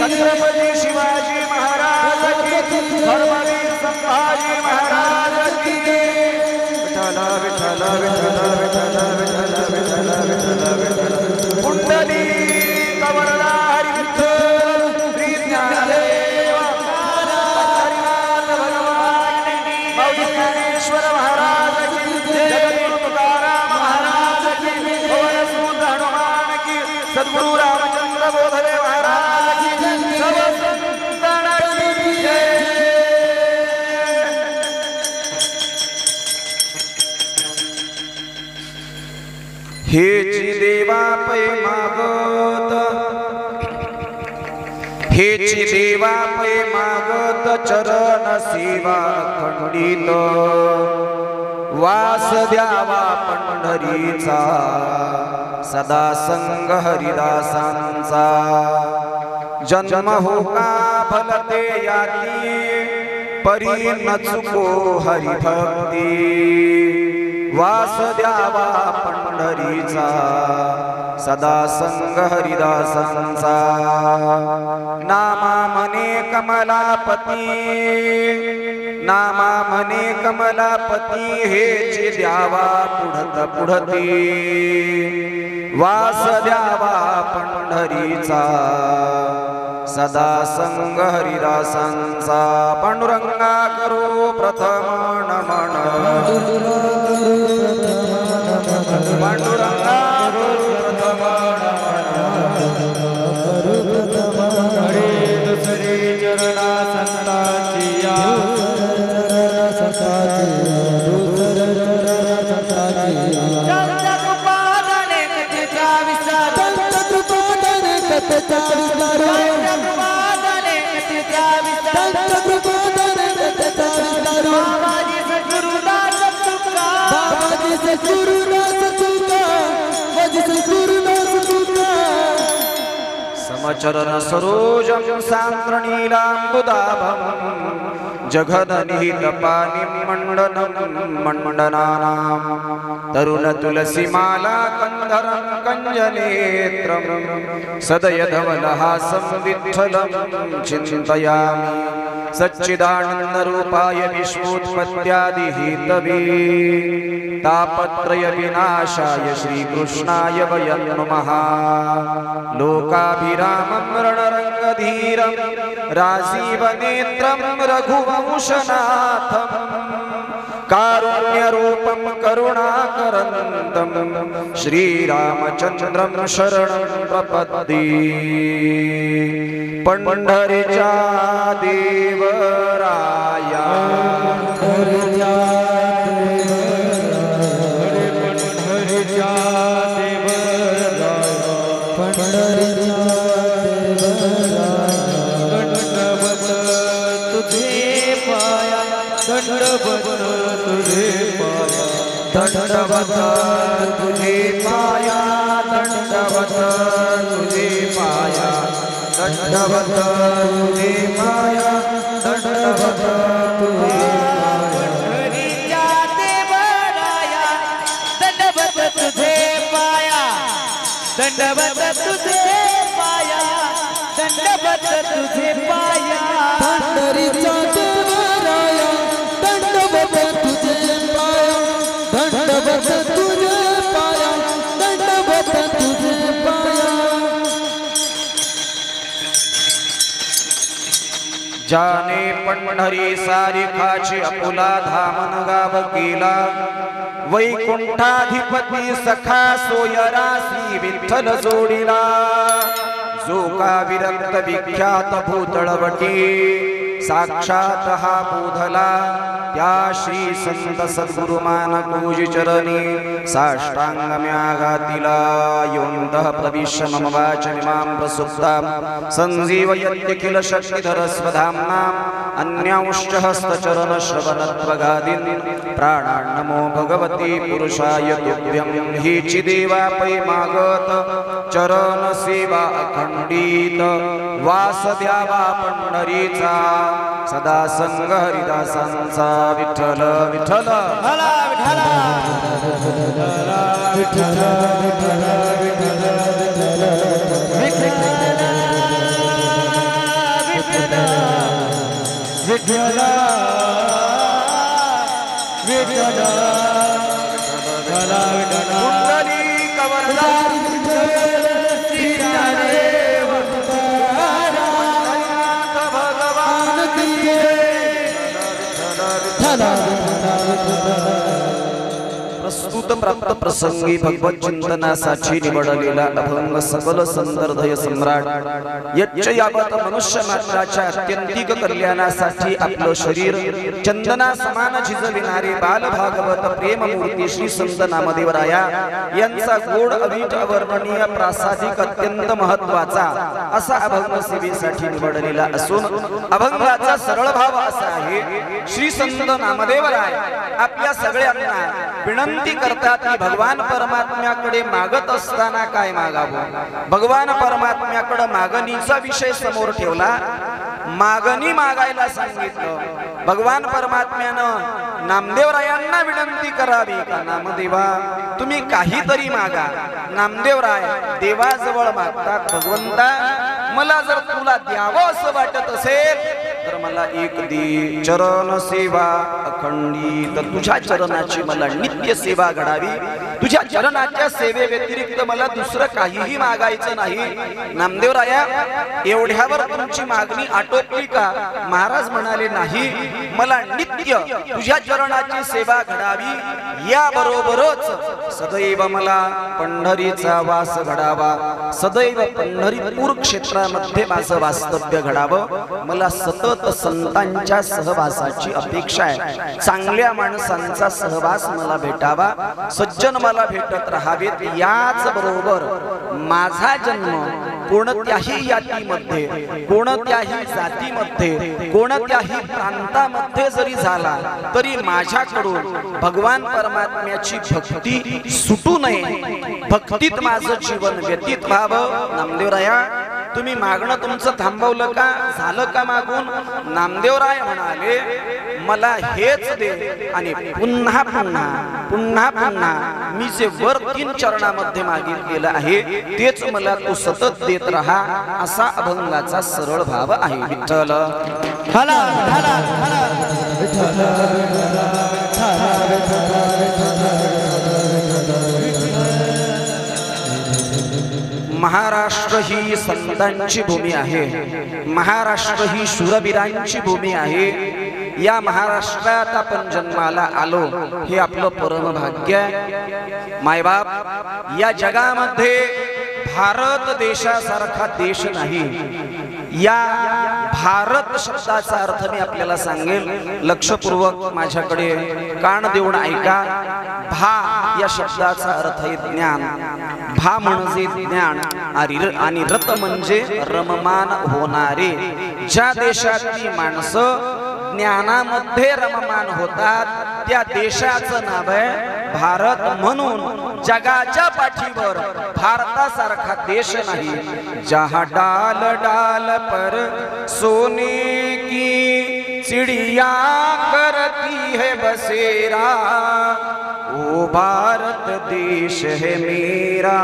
छत्रपती शिवाजी महाराज की, धर्मवीर संभाजी महाराज की। विठ्ठल विठ्ठल विठ्ठल विठ्ठल विठ्ठल विठ्ठल विठ्ठल विठ्ठल कुंडली कवरदा हरी विठ्ठल श्री ज्ञानदेव हरिनाथ भगवान की, ज्ञानेश्वर महाराज की, जगद्गुरु तुकाराम महाराज की, पवन सुत हनुमान की, सद्गुरु रामचंद्र बोधले महाराज की, हेची देवा पै मागत, हेची देवा पै मागत, चरण सेवा खंडित, वास द्यावा पंढरीचा, सदा संग हरिदासांचा, जन्म हो का फलते याती, परी न चुको हरिभक्ती, वास द्यावा पंढरीचा, सदा संग हरिदासांचा, नामा मने कमलापती, नामा मने कमलापती, हेची द्यावा पुढत पुढती, वास द्यावा पंढरीचा, सदा संग हरिदासांचा, पांडुरंगा करो प्रथम नमन, पांडुरंगा करो प्रथम नमन, हरे दुसरे चरणा संतांची या, समचरण सरोजं सान्द्रनीलाम्बुदाभं, जगदनिहित पानिमण्डनं मण्डनानां, तरुण तुलसीमाला कन्धरं कञ्जनेत्रं, सदयधवलहासं विठ्ठलं चिन्तयामि, सच्चिदानन्दरूपाय विश्वोत्पत्त्यादिहेतवे, तापत्रय विनाशाय श्रीकृष्णाय वयं नमः, लोकाभिरामं रणरङ्गधीरं, राजीवनेत्रं रघुवंशनाथं, कारुण्यरूपं करुणाकरन्दं, श्रीरामचन्द्रं शरणं प्रपद्ये, पंढरीचा देवराया, दंडवत तुझे पाया दंडवत तुझे पाया दंडवत तुझे पाया दंडवत तुझे पंढरीच्या देवराया दंडवत तुझे पाया दंडवत तुझे पाया दंडवत तुझे पाया पंढरीच्या देवराया दंडवत तुझे पाया दंडवत तुझे पाया दंडवत तुझे पाया जाने पंढरी सारिखाची अपुला धामन गाव केला वैकुंठाधिपती सखा सोयरा श्री विठ्ठल जोडीला जो का विरक्त विख्यात भूतळवटी साक्षात हा बोधला त्या श्री संत सद्गुरुमान पूजी चरणी साष्टांगम्या गातिला योऽन्तः प्रविश्य मम वाचमिमां प्रसुप्तां संजीवयत्यखिल शक्तिधर स्वधाम्ना अन्यांश्च हस्तचरण श्रवणत्वगादीन् प्राणान् नमो भगवते पुरुषाय तुभ्यं हीची देवा पै मागत चरण सेवा अखंडित वास द्यावा पंढरीचा सदा संग हरिदासांचा विठ्ठल विठ्ठल हला विठला विठ्ठल विठ्ठल विठ्ठल विठ्ठल विठ्ठल हला विठला कुंडली कवरला प्रस्तुत प्राप्त प्रसंगी भगवत चिंतनासाठी निवडलेला अभंग सकल संदर्भय सम्राट यच्च यावत मनुष्य मात्राच्या अत्यंतिक कल्याणासाठी आपलं शरीर चंदना समान झिजविणारे बाल भागवत प्रेममूर्ती श्री संत नामदेवराया यांचा गोड अवीट अवर्णनीय प्रासादिक अत्यंत महत्वाचा असा अभंग सेवेसाठी निवडलेला असून अभंगाचा सरळ भाव असा आहे श्री संत नामदेवराय आपल्या सगळ्यांना विनंती करतात की भगवान परमात्म्याकडे मागत असताना काय मागावं भगवान परमात्म्याकडे मागणीचा विषय समोर ठेवला मागणी मागायला सांगितलं भगवान परमात्म्यानं नामदेवरायांना विनंती करावी का नामदेवा तुम्ही काहीतरी मागा नामदेवराय देवाजवळ मागतात भगवंता मला जर तुला द्यावं असं वाटत असेल तर मला एक दे चरण सेवा अखंडित तुझ्या चरणाची मला नित्य सेवा घडावी तुझ्या चरणाच्या सेवे व्यतिरिक्त मला दुसरं काहीही मागायचं नाही नामदेवराया एवढ्यावर तुमची मागणी आटोपली का महाराज म्हणाले नाही मला नित्य तुझ्या चरणाची सेवा घडावी याबरोबरच सदैव मला पंढरीचा वास घडावा सदैव पंढरीपूर क्षेत्रामध्ये माझं वास्तव्य घडावं मला सतत संतांच्या सहवासाची अपेक्षा आहे चांगल्या माणसांचा सहवास मला भेटावा सज्जन मला भेटत राहावेत याच बरोबर माझा जन्म कोणत्याही जातीमध्ये कोणत्याही जातीमध्ये कोणत्याही प्रांतामध्ये जरी झाला तरी माझ्याकडून भगवान परमात्म्याची भक्ती सुटू नये भक्तीत माझं जीवन व्यतीत व्हावं नामदेवराया तुम्ही मागणं तुमचं थांबवलं का झालं का मागून नामदेवराय म्हणाले मला हेच दे आणि पुन्हा पुन्हा पुन्हा पुन्हा मी जे वर 3 चरणामध्ये मागितलेलं आहे तेच मला तू सतत देत राहा असा अभंगाचा सरळ भाव आहे विठ्ठल हला हला हला महाराष्ट्र ही संतांची भूमी आहे महाराष्ट्र ही शूरवीरांची भूमी आहे या महाराष्ट्रात आपण जन्माला आलो हे आपलं परम भाग्य आहे मायबाप या जगामध्ये भारत देशासारखा देश नाही या भारत शब्दाचा अर्थ मी आपल्याला सांगेल लक्षपूर्वक माझ्याकडे कान देऊन ऐका भा या शब्दाचा अर्थ आहे ज्ञान भा म्हणजे ज्ञान आणि रत म्हणजे रममान होणारे ज्या देशातली माणसं ज्ञानामध्ये रममान होतात त्या देशाचं नाव आहे भारत म्हणून जगाच्या पाठीवर भारतासारखा देश नाही। जहाँ डाल डाल पर सोने की चिड़िया करती है बसेरा, ओ भारत देश है मेरा,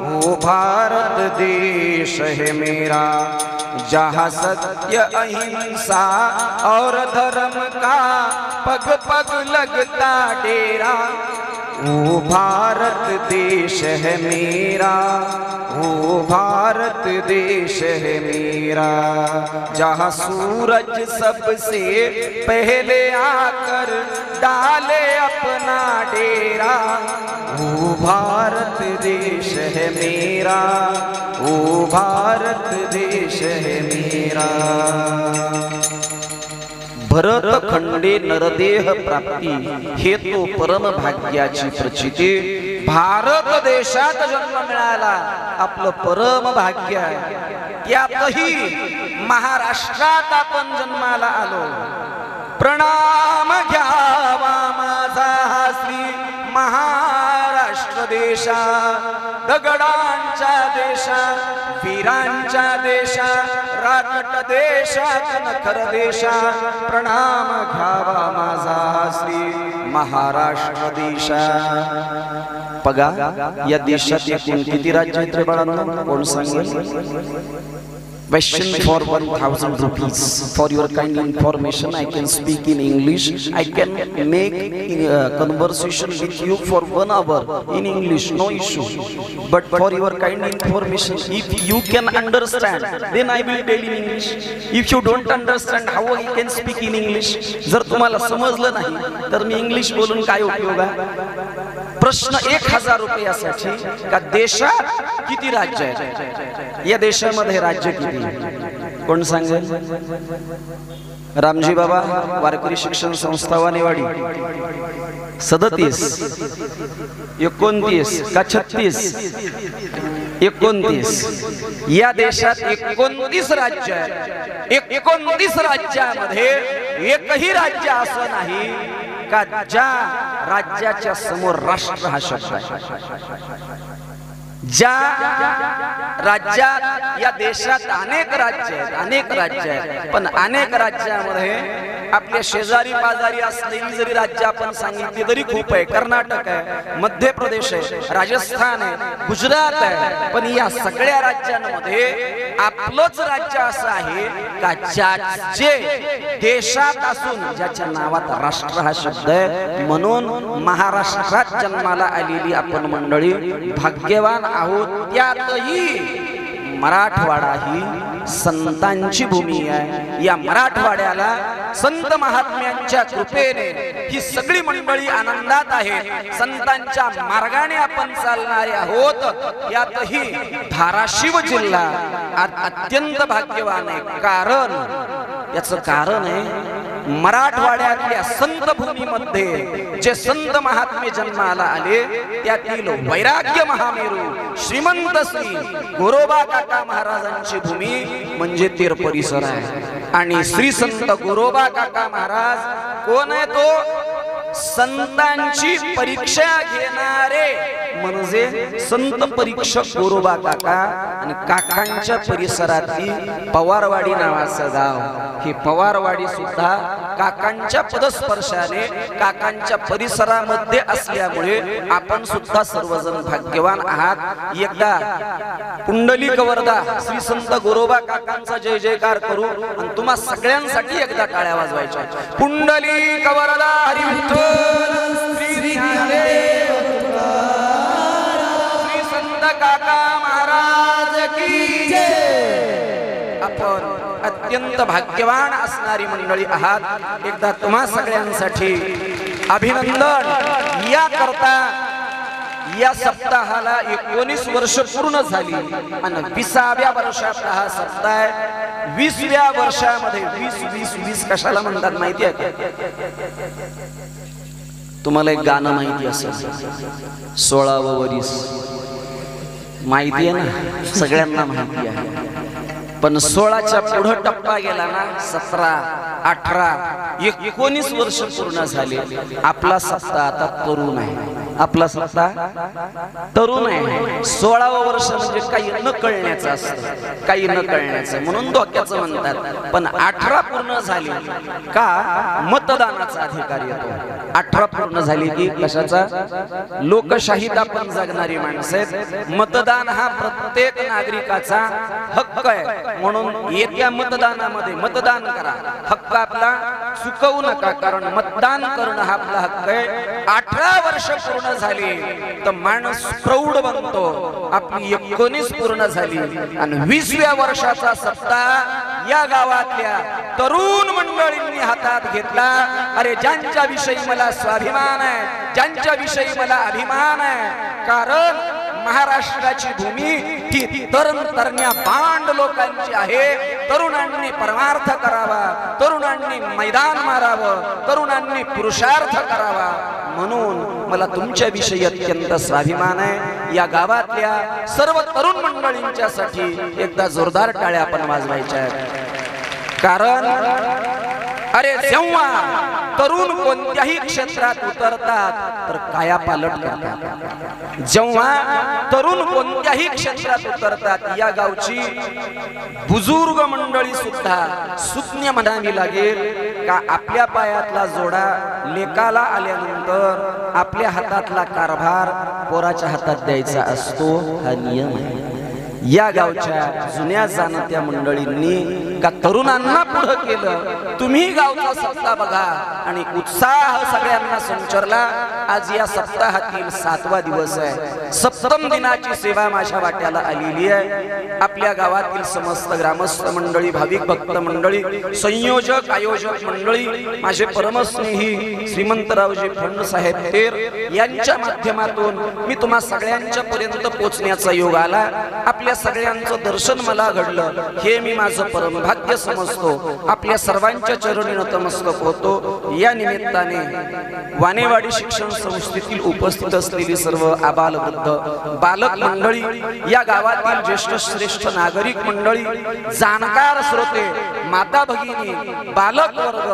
ओ भारत देश है मेरा। जहाँ सत्य अहिंसा और धर्म का पग पग लगता डेरा, ओ भारत देश है मेरा, ओ भारत देश है मेरा। जहाँ सूरज सबसे पहले आकर डाले अपना डेरा, ओ भारत देश है मेरा, ओ भारत देश है मेरा। भरत खंडे नरदेह प्राप्ती हेतू परम भाग्याची प्रचिती। भारत देशात जन्म मिळाला आपलं परम भाग्य आहे। त्यातही महाराष्ट्रात आपण जन्माला आलो। प्रणाम घ्यावा माझा श्री महाराष्ट्र देशा, दगडांच्या देशा, वीरांच्या देशा, राकट देशा, कणखर देशा। प्रणाम घ्यावा माझा श्री महाराष्ट्र देशा। बघा या देशात एकूण किती राज्य आहेत रे बाळांनो, कोण सांगेल? Question for 1000 rupees. For your kind information, I can speak in English. I can make conversation with you for 1 hour in English, no issue. But for your kind information, if you can understand, then I will tell in English. If you don't understand, how I can speak in English? जर तुम्हाला समजलं नाही तर मी English बोलून काय उपयोग आहे? प्रश्न 1000 रुपयासाठी का देशात किती राज्य आहेत? या देशामध्ये राज्य किती? कोण सांगेल? रामजी बाबा वारकरी शिक्षण संस्था वानेवाडी 37, 29 का 36? 29। या देशात 29 राज्य आहेत। 29 राज्यामध्ये एकही राज्य असं नाही का ज्या राज्याच्या समोर राष्ट्र हा शब्द आहे। ज्या राज्यात या देशात अनेक राज्य आहेत, पण अनेक राज्यामध्ये आपल्या शेजारी पाजारी असलेली जरी राज्य आपण सांगितली तरी खूप आहे। कर्नाटक आहे, मध्य प्रदेश आहे, राजस्थान आहे, गुजरात आहे, पण या सगळ्या राज्यांमध्ये आपलंच राज्य असं आहे का ज्याचे देशात असून ज्याच्या नावात राष्ट्र हा शब्द आहे। म्हणून महाराष्ट्रात जन्माला आलेली आपण मंडळी भाग्यवान आहोत। त्यातही मराठवाडा ही संतांची भूमी आहे। या मराठवाड्याला संत महात्म्यांच्या कृपेने ही सगळी मंडळी आनंदात आहेत। संतांच्या मार्गाने आपण चालणारे आहोत। यातही धाराशिव जिल्हा अत्यंत भाग्यवान आहे। कारण याचं कारण आहे मराठवाड्यातल्या संत भूमीमध्ये जे संत महात्मे जन्माला आले त्यातील वैराग्य महामेरू श्रीमंत श्री गोरोबा काका महाराजांची भूमी म्हणजे तेर परिसर आहे। आणि श्री संत गोरोबा काका महाराज कोण आहे? तो संतांची परीक्षा घेणारे म्हणजे संत परीक्षक गोरोबा काका। आणि काकांच्या परिसरातील पवारवाडी नावाचं गाव, हे पवारवाडी सुद्धा काकांच्या पदस्पर्शाने काकांच्या परिसरामध्ये असल्यामुळे आपण सुद्धा सर्वजण भाग्यवान आहात। एकदा पुंडलिक वरदा श्री संत गोरोबा काकांचा जय जयकार करू आणि तुम्हा सगळ्यांसाठी एकदा टाळ्या वाजवायच्या। पुंडलिक वरदा हरी विठ्ठल श्री ज्ञानदेव श्री संत काका महाराज की जय। आपण अत्यंत भाग्यवान असणारी मंडळी आहात। एकदा तुम्हा सगळ्यांसाठी अभिनंदन। या करता या सप्ताहाला 19 वर्ष पूर्ण झाली आणि 20व्या वर्षात हा सप्ताह आहे। 20व्या वर्षामध्ये 20 कशाला म्हणतात माहिती आहे का? तुम्हाला एक गाणं माहिती असेल, 16वं वरीस माहिती आहे ना? सगळ्यांना माहिती आहे। पण 16च्या पुढे टप्पा गेला ना, 17, 18, 19 वर्ष पूर्ण झाले. आपला सप्ताह आता तरुण आहे. आपला सप्ताह तरुण आहे. 16वं वर्ष म्हणजे काही न कळण्याचं असतं, काही न कळण्याचं, म्हणून धोक्याचं म्हणतात. पण 18 पूर्ण झाली का मतदानाचा अधिकार येतो. 18 पूर्ण झाली की कशाचा? लोकशाहीत आपण जगणारी माणसं आहेत. मतदान हा प्रत्येक नागरिकाचा हक्क आहे. म्हणून येत्या मतदानामध्ये मतदान करा. हक्क आपला चुकवू नका, कारण मतदान करणं हा आपला हक्क आहे. 18 वर्ष पूर्ण झाली तर माणूस प्रौढ बनतो. आपली 19 पूर्ण झाली आणि 20व्या वर्षाचा सप्ताह या गावातल्या तरुण मंडळींनी हातात घेतला. अरे ज्यांच्या विषयी मला स्वाभिमान आहे, ज्यांच्या विषयी मला अभिमान आहे, कारण महाराष्ट्राची भूमी ही तरण्या बांड लोकांची आहे. तरुणांनी परमार्थ करावा, तरुणांनी मैदान मारावं, तरुणांनी पुरुषार्थ करावा. म्हणून मला तुमच्या विषयी अत्यंत स्वाभिमान आहे. या गावातल्या सर्व तरुण मंडळींच्यासाठी एकदा जोरदार टाळ्या आपण वाजवायच्या आहेत. कारण अरे जेव्हा तरुण कोणत्याही क्षेत्रात उतरतात तर कायापालट करतात. जेव्हा तरुण कोणत्याही क्षेत्रात उतरतात, या गावची बुजुर्ग मंडळी सुद्धा सुज्ञ म्हणावी लागेल का आपल्या पायातला जोडा लेकाला आल्यानंतर आपल्या हातातला कारभार पोराच्या हातात द्यायचा असतो. हा नियम आहे. या गावच्या जुन्या जाणत्या मंडळींनी का तरुणांना पुढे केलं. तुम्ही गावचा सप्ताह बघा आणि उत्साह सगळ्यांना संचरला. आज या सप्ताहातील 7वा दिवस आहे. सप्तम दिनाची सेवा माझ्या वाट्याला आलेली आहे. आपल्या गावातील समस्त ग्रामस्थ मंडळी, भाविक भक्त मंडळी, संयोजक आयोजक मंडळी, माझे परमस्नेही श्रीमंतरावजी फंड साहेब तेर यांच्या माध्यमातून मी तुम्हा सगळ्यांच्या पर्यंत पोहोचण्याचा योग आला. आपल्या सगळ्यांचं दर्शन मला घडलं हे मी माझं परम भाग्य समजतो. आपल्या सर्वांच्या चरणी नतमस्तक होतो. या निमित्ताने वानेवाडी शिक्षण संस्थेतील उपस्थित असलेली सर्व आबालवृद्ध बालक मंडळी, या गावातील ज्येष्ठ श्रेष्ठ नागरिक मंडळी, जाणकार श्रोते, माता भगिनी, बालक वर्ग,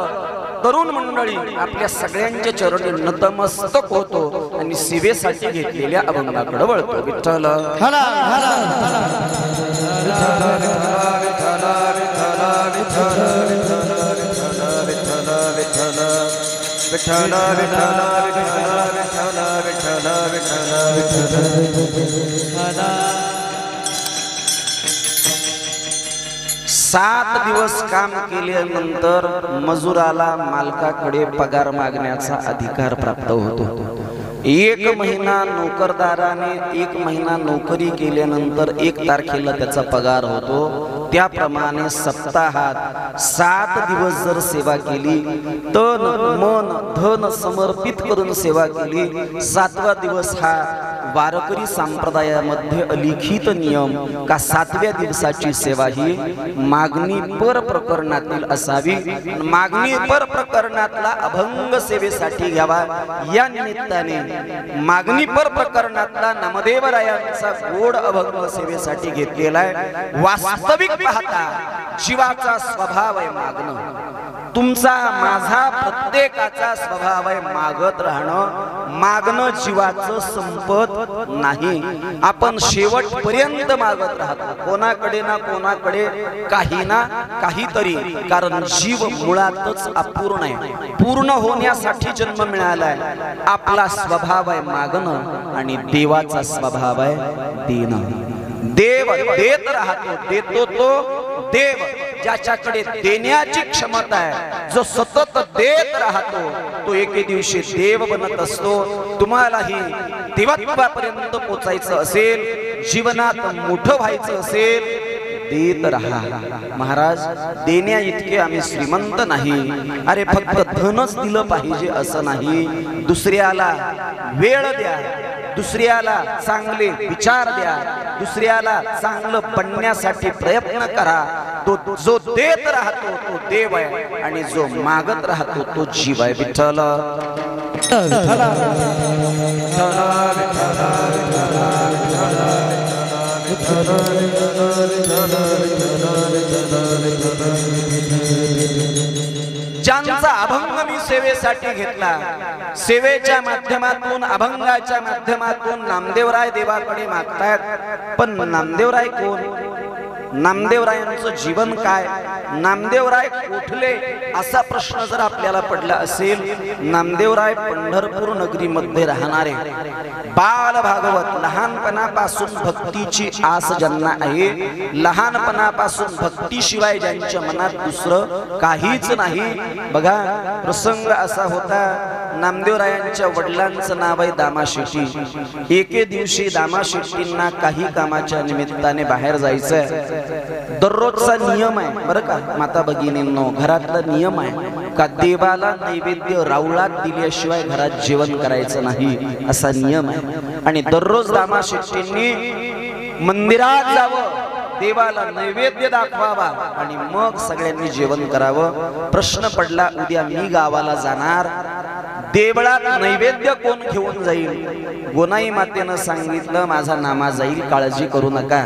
तरुण मंडळी, आपल्या सगळ्यांच्या चरणी नतमस्तक होतो आणि सेवेसाठी घेतलेल्या अभंगाकडे वळतो. विठ्ठल सात दिवस काम केल्यानंतर मजुराला मालकाकडे पगार मागण्याचा अधिकार प्राप्त होतो. 1 महिना नोकरदाराने 1 महिना नोकरी केल्यानंतर 1 तारखेला त्याचा पगार होतो. त्याप्रमाणे सप्ताहात 7 दिवस जर सेवा केली, तन मन धन समर्पित करून सेवा केली, 7वा दिवस हा वारकरी संप्रदायामध्ये अलिखित नियम का 7व्या दिवसाची सेवा ही मागणी पर प्रकरणातील असावी. मागणी पर प्रकरणातला अभंग सेवेसाठी घ्यावा. या निमित्ताने मागणी पर प्रकरणातला नामदेवरायांचा गोड अभंग सेवेसाठी घेतलेला आहे. वास्तविक पाहता जीवाचा स्वभाव आहे मागणं. तुमचा माझा प्रत्येकाचा स्वभाव आहे मागत राहणं. मागणं जीवाचं संपत नाही. आपण शेवटपर्यंत मागत राहतो, कोणाकडे ना कोणाकडे, काही ना काहीतरी. कारण जीव मुळातच अपूर्ण आहे. पूर्ण होण्यासाठी जन्म मिळालाय. आपला स्वभाव आहे मागणं आणि देवाचा स्वभाव आहे देणं. देव देत राहतो, देतो तो देव. ज्याच्याकडे देण्याची क्षमता आहे, जो सतत देत राहतो, तो एके दिवशी देव बनत असतो. तुम्हालाही देवत्वापर्यंत पोचायचं असेल, जीवनात मोठं व्हायचं असेल, देत राहा. महाराज, देण्या इतके आम्ही श्रीमंत नाही. अरे फक्त धनच दिलं पाहिजे असं नाही. दुसऱ्याला वेळ द्या, दुसऱ्याला चांगले विचार द्या, दुसऱ्याला चांगलं बनण्यासाठी प्रयत्न करा. तो जो देत राहतो तो देव आहे आणि जो मागत राहतो तो जीव आहे. विठ्ठल विठ्ठल सेवेसाठी घेतला. सेवेच्या माध्यमातून अभंगाच्या माध्यमातून नामदेवराय देवाकडे मागतायत. पण नामदेवराय कोण? नामदेवरायांचं जीवन काय? नामदेवराय कुठले? असा प्रश्न जर आपल्याला पडला असेल, नामदेवराय पंढरपूर नगरीमध्ये राहणारे बाल भागवत, लहानपणापासून भक्तीची आस ज्यांना आहे, लहानपणापासून भक्तीशिवाय ज्यांच्या मनात दुसरं काहीच नाही. बघा, प्रसंग असा होता, नामदेवरायांच्या वडिलांचं नाव आहे दामा शेट्टी. एके दिवशी दामा शेट्टींना काही कामाच्या निमित्ताने बाहेर जायचंय. दररोजचा नियम आहे बरं का माता भगिनींनो, घरातला नियम आहे का देवाला नैवेद्य रावळात दिल्याशिवाय घरात जेवण करायचं नाही, असा नियम आहे. आणि दररोज दामा शेट्टींनी मंदिरात जावं, देवाला नैवेद्य दाखवावा आणि मग सगळ्यांनी जेवण करावं. प्रश्न पडला, उद्या मी गावाला जाणार, देवळात नैवेद्य कोण घेऊन जाईल? गोनाई मातेनं सांगितलं, माझा नामा जाईल, काळजी करू नका.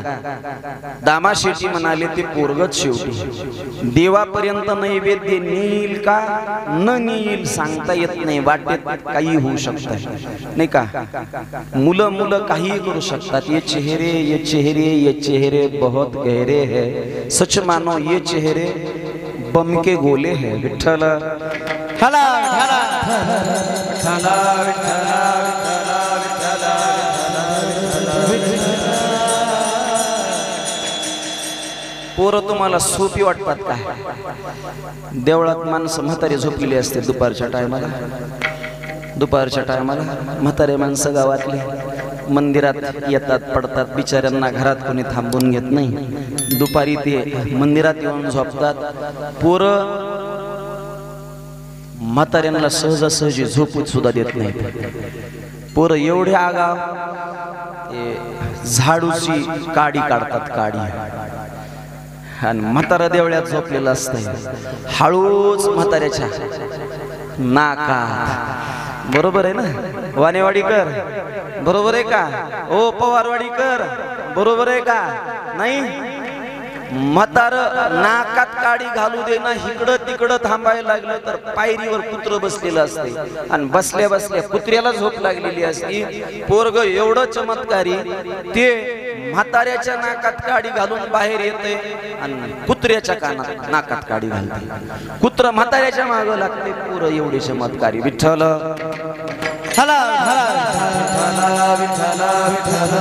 दामा शेट्टी म्हणाले, ते पोरगच शेवटी देवापर्यंत नैवेद्य नेईल का न नेईल सांगता येत नाही, वाटेत काही होऊ शकतं नाही का. मुलं मुलं काही करू शकतात. ये चेहरे बहुत गहरे है, सच मानो ये चेहरे बम के गोले है. विठ्ठल ठाला ठाला विठ्ठला विठ्ठला विठ्ठला विठ्ठला. पोरं तुम्हाला सोपी वाटतात काय? देवळात माणसं म्हातारी झोपलेली असते दुपारच्या टायमाला. म्हातारे माणसं गावातले मंदिरात येतात, पडतात. बिचाऱ्यांना घरात कोणी थांबून घेत नाही. दुपारी ते मंदिरात येऊन झोपतात. पोरं म्हाताऱ्यांना सहजासहजी झोपूत सुद्धा देत नाही. पोरं एवढे आगाव, झाडूची काडी काढतात, काडी. आणि म्हातारा देवळ्यात झोपलेलं असतंय, हळूच म्हाताऱ्याच्या नाकात. बरोबर आहे ना वानेवाडीकर? बरोबर आहे का? ओ पवारवाडीकर, बरोबर आहे का? नाही, म्हातार नाकात काडी घालू दे ना, इकडं तिकडं थांबायला लागलं तर पायरीवर कुत्र बसलेलं असते आणि बसल्या बसल्या कुत्र्याला झोप लागलेली असती. पोरग एवढं चमत्कारी, ते म्हाताऱ्याच्या नाकात काडी घालून बाहेर येते आणि कुत्र्याच्या कानात नाकात काडी घालते. कुत्र म्हाताऱ्याच्या मागं लागते. पोरं एवढे चमत्कारी. विठ्ठल ठाला विठ्ठला विठ्ठला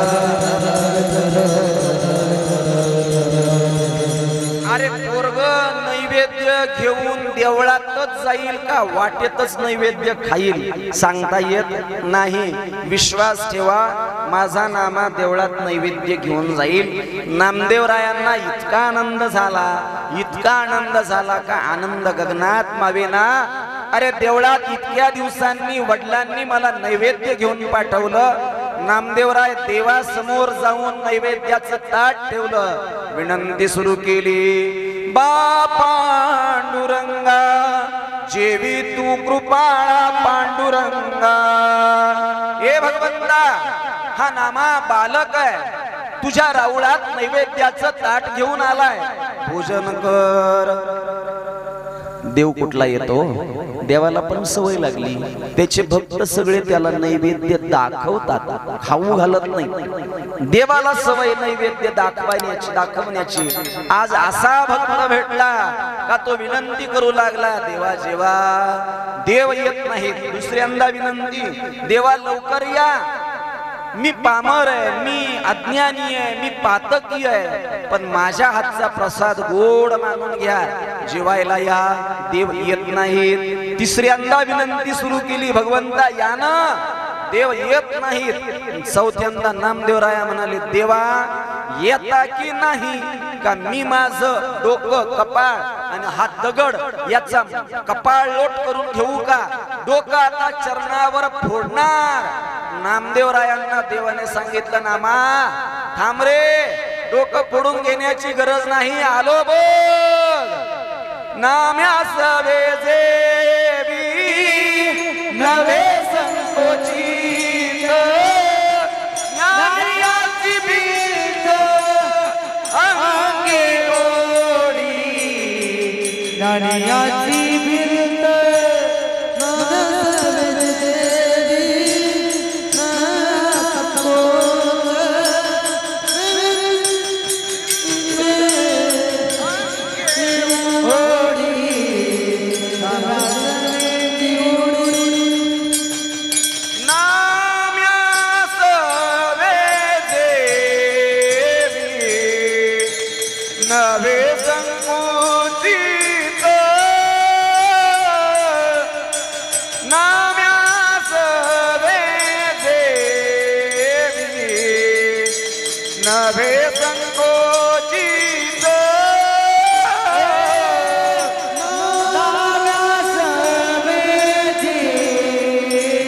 अरे पोरग नैवेद्य घेऊन देवळातच जाईल का वाटेतच नैवेद्य खाईल सांगता येत नाही. विश्वास ठेवा, माझा नामा देवळात नैवेद्य घेऊन जाईल. नामदेवरायांना इतका आनंद झाला का आनंद गगनात मावेना. अरे देवळात इतक्या दिवसांनी वडिलांनी मला नैवेद्य घेऊन पाठवलं. नामदेवराय देवासमोर जाऊन नैवेद्याचं ताट ठेवलं, विनंती सुरू केली, बा पांडुरंगा जेवी तू कृपाळा पांडुरंगा. हे भगवंता, हा नामा बालक आहे, तुझ्या राऊळात नैवेद्याचं ताट घेऊन आलाय, भोजन कर. देव कुठला येतो? देवाला पण सवय लागली. त्याचे भक्त सगळे त्याला नैवेद्य दाखवतात, खाऊ घालत नाही. देवाला सवय नैवेद्य दाखवण्याची. आज असा भक्त भेटला का तो विनंती करू लागला, देवा जेवा. देव येत नाही, दुसऱ्यांदा विनंती, देवा लवकर या, मी पामर आहे, मी अज्ञानी आहे, मी पातकी आहे, पण माझ्या हातचा प्रसाद गोड मानून घ्या, जेवायला या. देव येत नाहीत. तिसऱ्यांदा विनंती सुरू केली, भगवंता या ना. देव येत नाहीत. चौथ्यांदा नामदेवराया म्हणाले, देवा येता की नाही का मी माझं डोकं कपाळ आणि हात दगड याचा कपाळ लोट करून घेऊ का? डोकं आता चरणावर फोडणार. नामदेवरायांना देवाने सांगितलं, नामा थांब रे, डोकं फोडून घेण्याची गरज नाही, आलो बोल. नाम्यास वेजेवी नवे संकोचित, ज्ञानियाची भीत अंगी ओढी, ज्ञानियाची भीत नभे संकोचित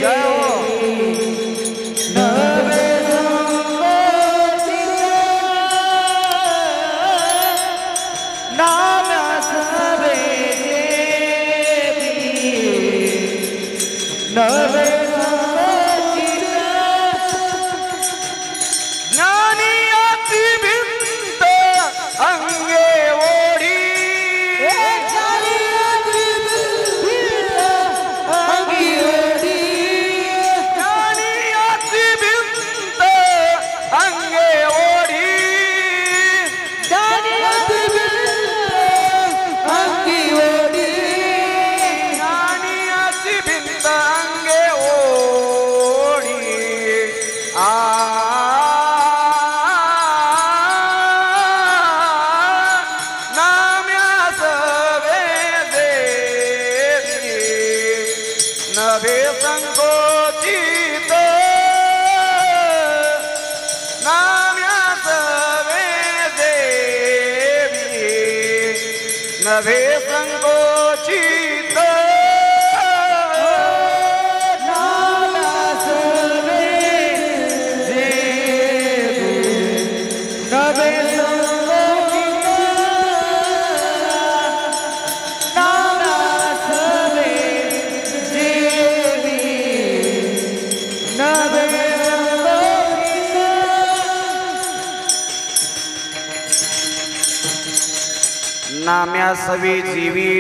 जय हो नभे संकोचित नाम्यास वेदेवी नभे संकोचित नाम्यास वेदेवी नभे नाम्यासवी जीवी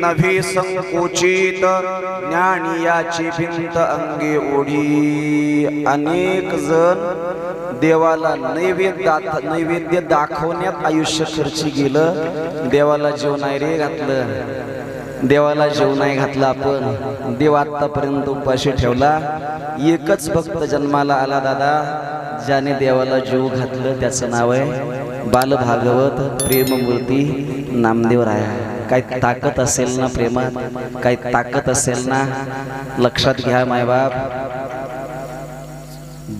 नभी संकुचित ज्ञानियाची भिंत अंगे ओढी. अनेक जण देवाला नैवेद्य दाखवण्यात आयुष्य खर्ची गेलं. देवाला जेव नाही रे घातलं, देवाला जेव नाही घातलं. आपण देव आतापर्यंत उपाशी ठेवला. एकच भक्त जन्माला आला दादा, ज्याने देवाला जीव घातलं, त्याचं नाव आहे बालभागवत प्रेममूर्ती नामदेव राया. काय ताकद असेल ना प्रेमात, काय ताकद असेल ना. लक्षात घ्या मायबाप,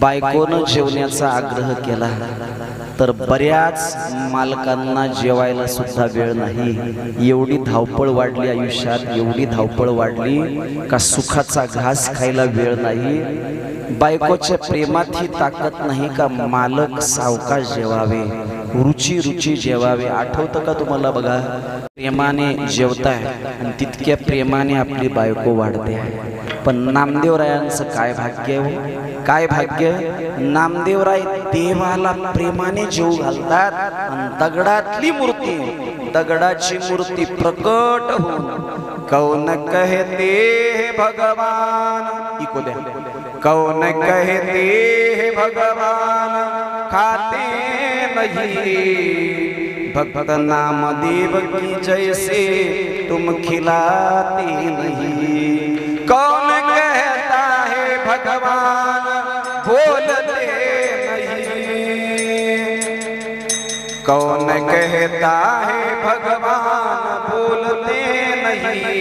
बायकोनं जेवण्याचा आग्रह केला तर बऱ्याच मालकांना जेवायला सुद्धा वेळ नाही. एवढी धावपळ वाढली आयुष्यात, एवढी धावपळ वाढली का सुखाचा घास खायला वेळ नाही. बायकोच्या प्रेमात ही ताकद नाही का मालक सावकाश जेवावे, रुची रुची जेवावे. आठवतं का तुम्हाला? बघा, प्रेमाने जेवताय आणि तितक्या प्रेमाने आपली बायको वाढते. पण नामदेवरायांचं काय भाग्य हो, काय भाग्य. नामदेवराय देवाला प्रेमाने जेवू घालतात आणि दगडातली मूर्ती, दगडाची मूर्ती प्रकट होऊन कौन कहते है भगवान, इको द्या, कौन कहते है भगवान खाते नहीं, भक्त नामदेव की जैसे तुम खिलाते नहीं. कौन कहता है भगवान बोलते नहीं, कौन कहता है भगवान बोलते नहीं.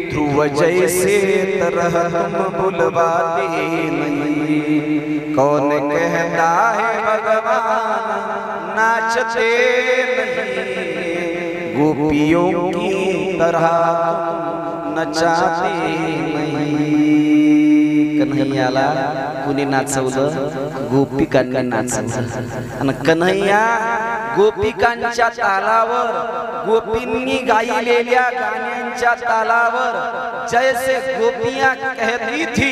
ध्रुव जैसे तरह तुम बुलवाते नहीं. कौन कहता है भगवान नाचते नहीं, गोपियों की तरह नचाते नहीं. कन्हैयाला कुणी नाचवलं? गोपिकांनी नाचवलं. आणि कन्हैया गोपिकांच्या तालावर, गोपींनी गायलेल्या गाण्यांच्या तालावर जैसे गोपियां कहती थी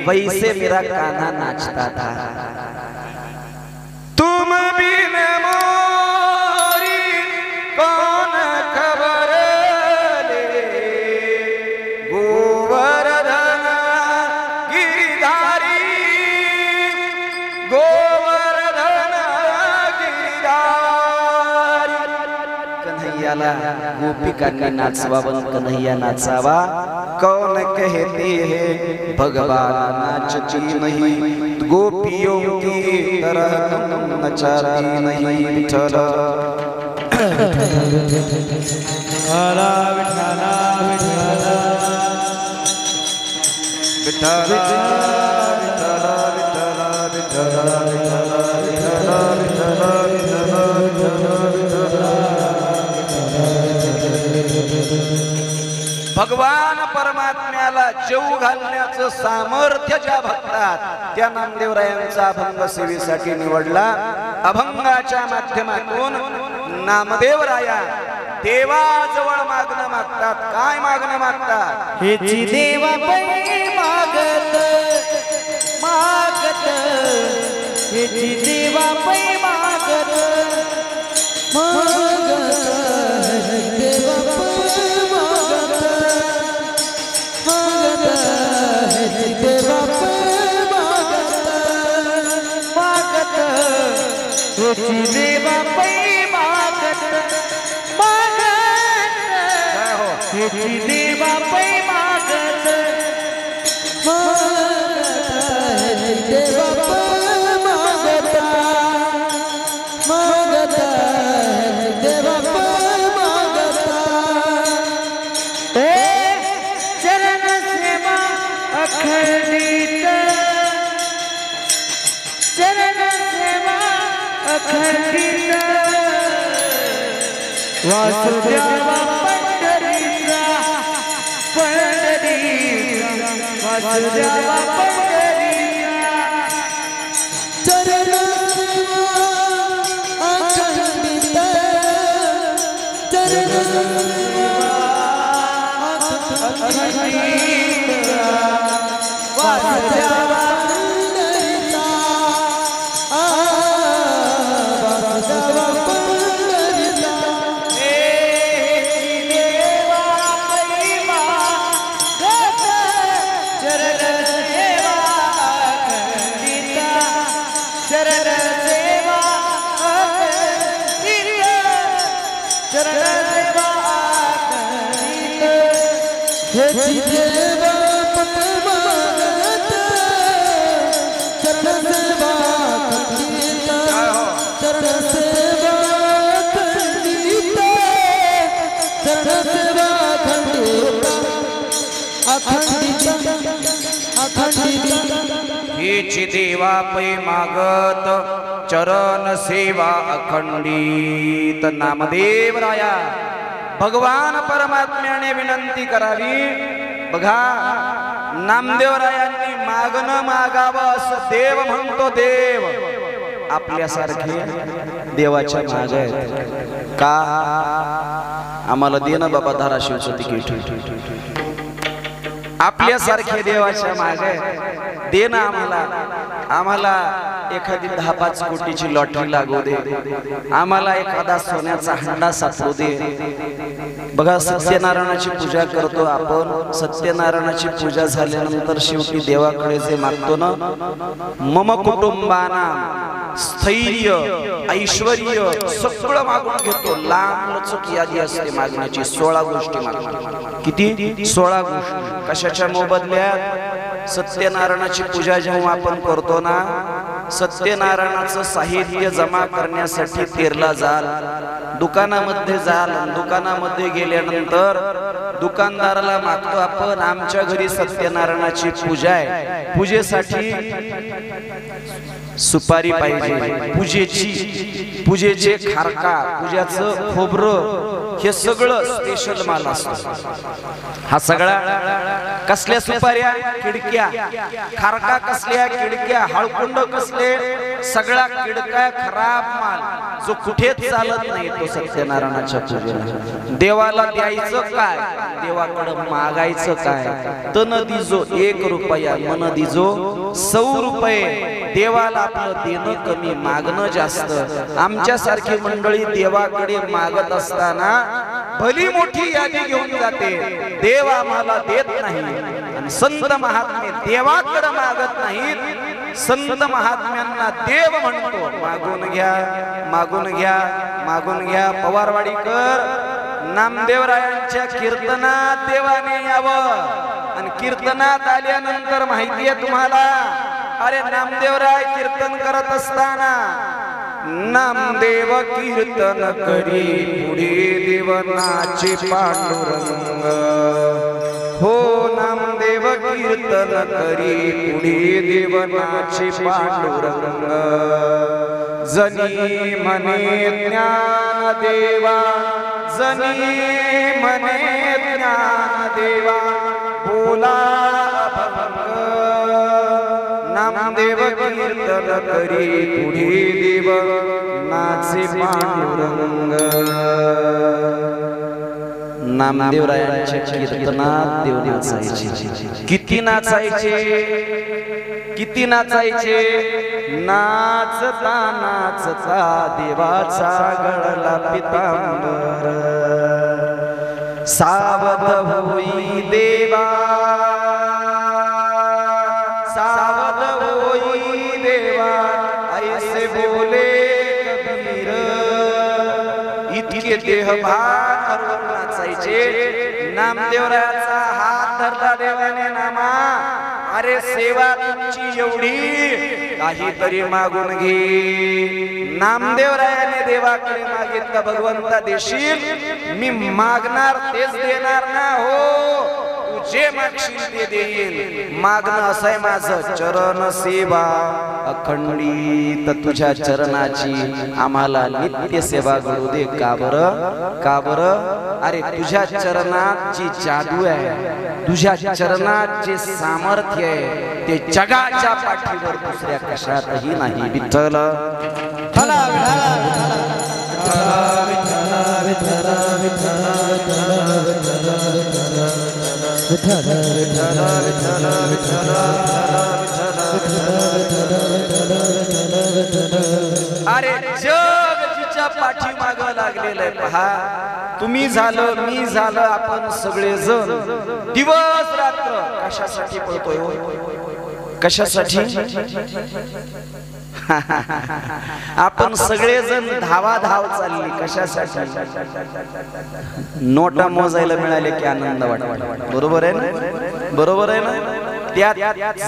वैसे मेरा कान्हा नाचता था. तुम बिन मोरी कौन खबर ले, गोवर्धन गिरधारी, गोवर्धन गिरधारी. कन्हैयाला गोपिकांनी नाचवा, पण कन्हैया नाचावा. कौन कहते हैं भगवान नाचती नहीं, गोपियों की तरह तुम नचाती नहीं. विठ्ठल विठ्ठल विठ्ठल विठ्ठल विठ्ठल विठ्ठल विठ्ठल भगवान परमात्म्याला जेऊ घालण्याचं सामर्थ्य ज्या भक्तात त्या नामदेवरायांचा अभंग सेवेसाठी निवडला। अभंगाच्या माध्यमातून नामदेवराया देवाजवळ मागणं मागतात। काय मागणं मागतात? हेची देवा पै मागत मागत, हेची देवा पै मागत मागत, देवा पै मागत मागत, देवा पै मागत मागत, हेची देवा पै मागत मागत, हेची देवा पै मागत देवा पै मागत मागत, देवा पै मागत। चरण सेवा अखंडित, चरण सेवा अखंडित, वासुदेवा पंढरीचा पंढरीचा, वासुदेवा पंढरीचा, चरण सेवा अखंडित, चरण सेवा अखंडित, वासुदेवा पंढरीचा, वासुदेवा पंढरीचा। देवा पै मागत, चरण सेवा अखंडित, चरण सेवा अखंडित, चरण सेवा अखंडित, हेची देवा पै मागत, चरण सेवा अखंडित, चरण सेवा अखंडित, चरण सेवा अखंडित, अखंडित अखंडित। हेची देवा पै मागत, चरण सेवा अखंडित। नामदेवराया भगवान परमात्म्याने विनंती करावी। बघा, नामदेवरायांनी मागणं मागावं असं देव म्हणतो। देव आपल्यासारखे देवाच्या मागे आहेत का? आम्हाला दे ना बाबा धाराशिवचं तिकीट। आपल्यासारखे देवाच्या मागे दे ना आम्हाला। आम्हाला एखादी 10-5 कोटीची लॉटरी लागू दे, आम्हाला एखादा सोन्याचा हंडा सापडू दे। बघा, सत्यनारायणाची पूजा करतो आपण। सत्यनारायणाची पूजा झाल्यानंतर शेवटी देवाकडे जे मागतो ना, मम कुटुंबाना स्थैर्य ऐश्वर्य सगळं मागून घेतो। लांबलचक यादी असते मागण्याची। 16 गोष्टी मागतो। किती? 16 गोष्टी। कशाच्या मोबदल्यात? सत्यनारायणाची पूजा जेव्हा आपण करतो ना, सत्यनारायणाचं साहित्य जमा करण्यासाठी तेरला जाल, दुकानामध्ये जाल। दुकानामध्ये गेल्यानंतर दुकानदाराला मागतो आपण, आमच्या घरी सत्यनारायणाची पूजा आहे, पूजेसाठी सुपारी पाहिजे, पूजेचे खारका, पूजाचं खोबरं, हे सगळं स्पेशल माल असतो। हा सगळा कसल्या सुपाऱ्या? किडक्या। खारका कसल्या? किडक्या। हळकुंड कसले? सगळा किडका खराब माल, जो कुठेच चालत नाही, तो सत्यनारायणाच्या पूजेला। देवाला द्यायचं काय? देवाकडं मागायचं काय? तन दिजो 1 रुपया, मन दिजो 100 रुपये। देवाला आपलं देणं कमी, मागणं जास्त। आमच्यासारखी मंडळी देवाकडे मागत असताना भली मोठी यादी घेऊन जाते, देव आम्हाला देत नाही। आणि संत महात्मे देवाकडे मागत नाहीत, संत महात्म्यांना देव म्हणतो। मागून घ्या, मागून घ्या, मागून घ्या। पवारवाडीकर नामदेवरायांच्या कीर्तनात देवाने यावं, आणि कीर्तनात आल्यानंतर माहितीये तुम्हाला, अरे नामदेवराय कीर्तन करत असताना नामदेव कीर्तन करी पुढे देवनाचे पांडुरंग, हो नामदेव कीर्तन करी पुढे देवनाचे पांडुरंग। जनी म्हणे ज्ञान देवा वसनी म्हणे ज्ञान देवा बोला अभंग नामदेव कीर्तन करी पुढे देव नाचे पांडुरंग नामदेवरायांच्या कीर्तनात देव नाचायचे किती नाचायचे किती नाचायचे नाचता नाचता देवाचा गळला पितांबर सावध होई देवा सावध होई देवा ऐसे बोले कबीर इतके देहभान करून नाचायचे नामदेवरायाचा हात धरला देवाने नामा अरे सेवा तुमची एवढी काहीतरी मागून घे नामदेवरायाने देवाकडे मागितलं भगवंता देशील मी मागणार तेच देणार ना हो तू जे मागशील ते देईल मागणं असं आहे माझं चरण सेवा अखंडित तुझ्या चरणाची आम्हाला नित्य सेवा घडू दे का बरं अरे तुझ्या चरणात जी जादू आहे तुझ्या चरणात जे सामर्थ्य आहे ते जगाच्या पाठीवर दुसऱ्या कशातही नाही विठ्ठल अरे जग जिच्या पाठीमाग लागलेलं आहे पहा तुम्ही झालं मी झालं आपण सगळे जण दिवस रात्र कशासाठी पळतोय कशासाठी आपण सगळेजण धावाधाव चालली कशासाठी नोटा मोजायला मिळाले की आनंद वाटतो बरोबर आहे ना बरोबर आहे ना त्या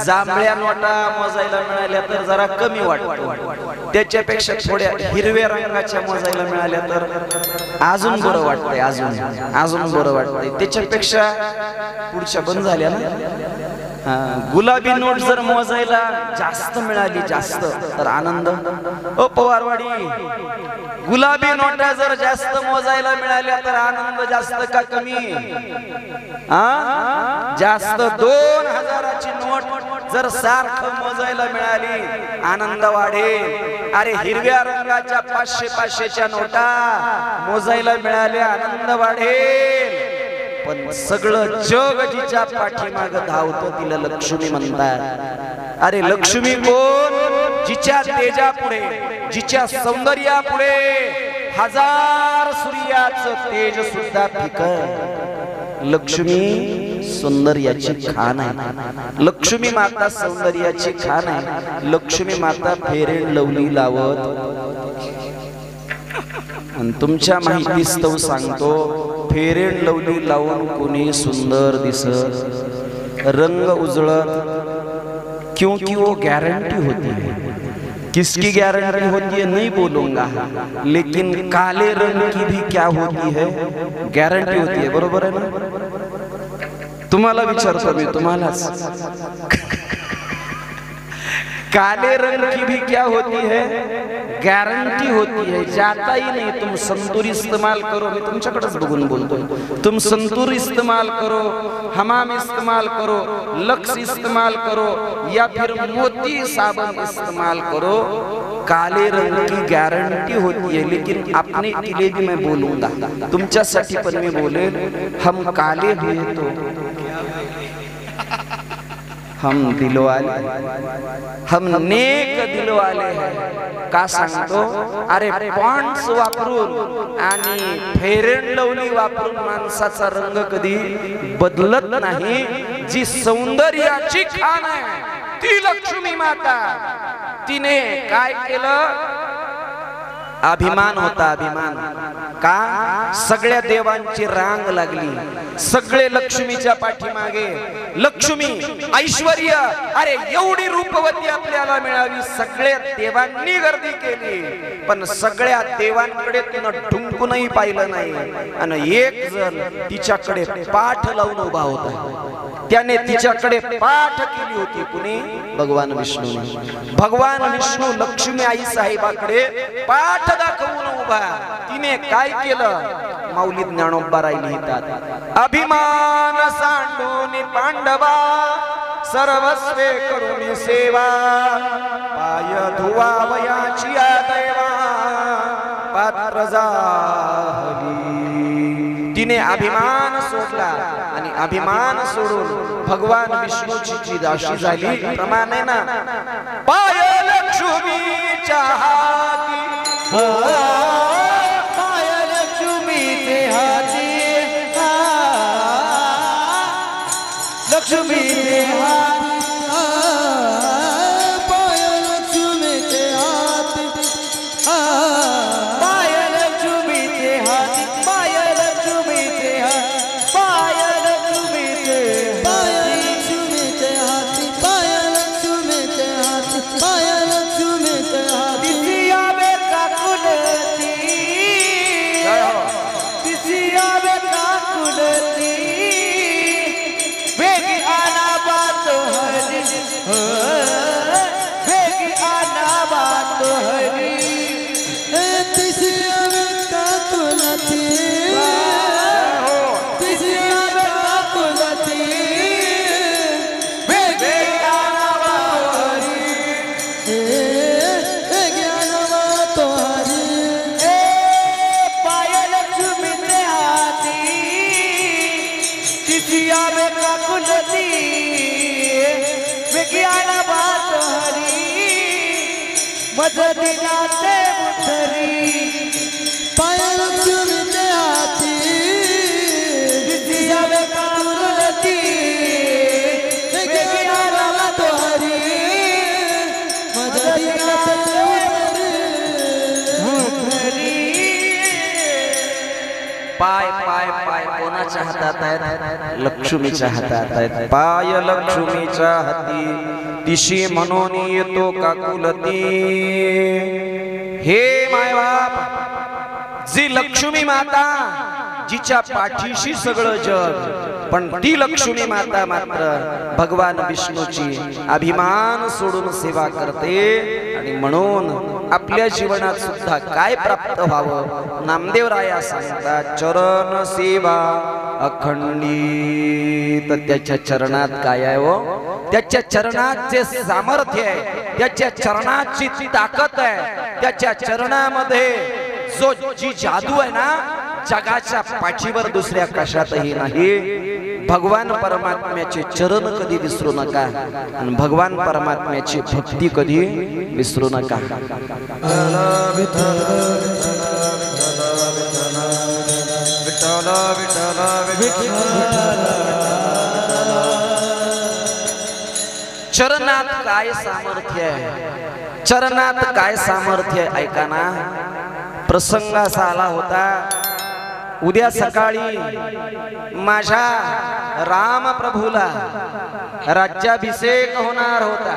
जांभळ्या नोटा मोजायला मिळाल्या तर जरा कमी वाटतो त्याच्यापेक्षा थोड्या हिरव्या रंगाच्या मोजायला मिळाल्या तर अजून बरं वाटतंय अजून बरं वाटतंय त्याच्यापेक्षा पुढच्या बंद झाल्या ना गुलाबी नोट जर मोजायला जास्त मिळाली जास्त तर आनंद ओ पवारवाडी गुलाबी नोटा जर जास्त मोजायला मिळाल्या तर आनंद जास्त का कमी जास्त 2000ची नोट जर सारखं मोजायला मिळाली आनंद वाढेल अरे हिरव्या रंगाच्या 500-500च्या नोटा मोजायला मिळाल्या आनंद वाढेल पण सगळं जग जिच्या पाठीमाग धावतं तिला लक्ष्मी म्हणतात अरे लक्ष्मी कोण जिच्या तेजापुढे जिच्या सौंदर्यापुढे 1000 सूर्याचं तेज सुद्धा फिकं लक्ष्मी सौंदर्याची खान आहे लक्ष्मी माता सौंदर्याची खान आहे लक्ष्मी माता फेरेण लवली लावत आणि तुमच्या माहितीस्तव सांगतो फेरेण लवली लावून कोणी सुंदर दिसत रंग उजळत क्योंकि वो गारंटी होती है किसकी गारंटी होती है नहीं बोलूंगा लेकिन काले रंग की भी क्या होती है गारंटी होती है बरोबर है ना तुम्हाला विचारतो मी तुम्हालाच काले रंग की भी क्या होती है गारंटी होती है जाता ही नहीं तुम संतूर इस्तेमाल करो मैं तुमच्याकडेच बघून बोलतो तुम संतूर इस्तेमाल करो हमाम इस्तेमाल करो लक्स इस्तेमाल करो या फिर मोती साबुन इस्तेमाल करो काले रंग की गारंटी होती है लेकिन अपने के लिए भी मैं बोलूंगा तुमच्यासाठी पण मी बोलेल हम काले हुए तो हम दिलवाले हम नेक दिलवाले हैं का सांगतो अरे पॉन्ड्स वापरून आणि फेरेण लवली वापरून माणसाचा रंग कधी बदलत नाही जी सौंदर्याची खान आहे ती लक्ष्मी माता तिने काय केलं अभिमान होता अभिमान का सगळ्या देवांची रांग लागली सगळे लक्ष्मीच्या पाठीमागे लक्ष्मी ऐश्वर्य अरे एवढी रूपवती आपल्याला मिळावी सगळ्या देवांनी गर्दी केली पण सगळ्या देवांकडे तिनं ठुंकूनही पाहिलं नाही आणि एक जण तिच्याकडे पाठ लावून उभा होता त्याने तिच्याकडे पाठ केली होती कुणी भगवान विष्णू लक्ष्मी आई साहेबाकडे पाठ दाखवून उभा तिने काय केलं माऊली ज्ञानोबा लिहितात अभिमान सांडून पांडवा सर्वस्वे करुणी सेवा पाय धुवावयाची दैवा पात्र झाली तिने अभिमान सोडला आणि अभिमान सोडून भगवान विष्णूची दासी झाली प्रमाणे ना पाय लक्ष्मीच्या हाती पाय लक्ष्मीचे हाती लक्ष्मीचे हाती पाय लक्ष्मीचे हाती पाय लक्ष्मीचे हाती पाय लक्ष्मीचे हाती पाय लक्ष्मीचे पाय लक्ष्मीचे हाती पाय लक्ष्मीचे हाती पाय लक्ष्मीचे हाती तिची आवे काकुलती तिची आवे काकुलती वेगी आना बात हरी वेगी आना बात हरी तिसी काकुलती तिसी काकुलती वेगी आना बात हरी ज्ञानवा तो हरी पाय लक्ष्मीचे हाती तिची आवे काकुलती वेगी आना बात हरी मदतीनाते मुथरी पाय लक्ष्मीचे हाती तिची आवे काकुलती वेगी आना बात हरी मदतीनाते मुथरी पाय पाय पाय कोणाच्या हातात आहेत लक्ष्मीच्या हातात आहेत पाय लक्ष्मीच्या हाती दिशी म्हणून येतो काकुलती हे मायबाप जी लक्ष्मी माता जिच्या पाठीशी सगळं जग पण ती लक्ष्मी माता मात्र भगवान विष्णूची अभिमान सोडून सेवा करते आणि म्हणून आपल्या जीवनात सुद्धा काय प्राप्त व्हावं नामदेव राया सांगतात चरण सेवा अखंडित त्याच्या चरणात काय आहे हो त्याच्या चरणात जे सामर्थ्य आहे त्याच्या चरणाची ताकद आहे त्याच्या चरणामध्ये जी जादू आहे ना जगाच्या पाठीवर दुसऱ्या कशातही नाही भगवान परमात्म्याचे चरण कधी विसरू नका आणि भगवान परमात्म्याची भक्ती कधी विसरू नका चरणात काय सामर्थ्य आहे चरणात काय सामर्थ्य आहे ऐका ना प्रसंग असा आला होता उद्या सकाळी माझ्या रामप्रभूला राज्याभिषेक होणार होता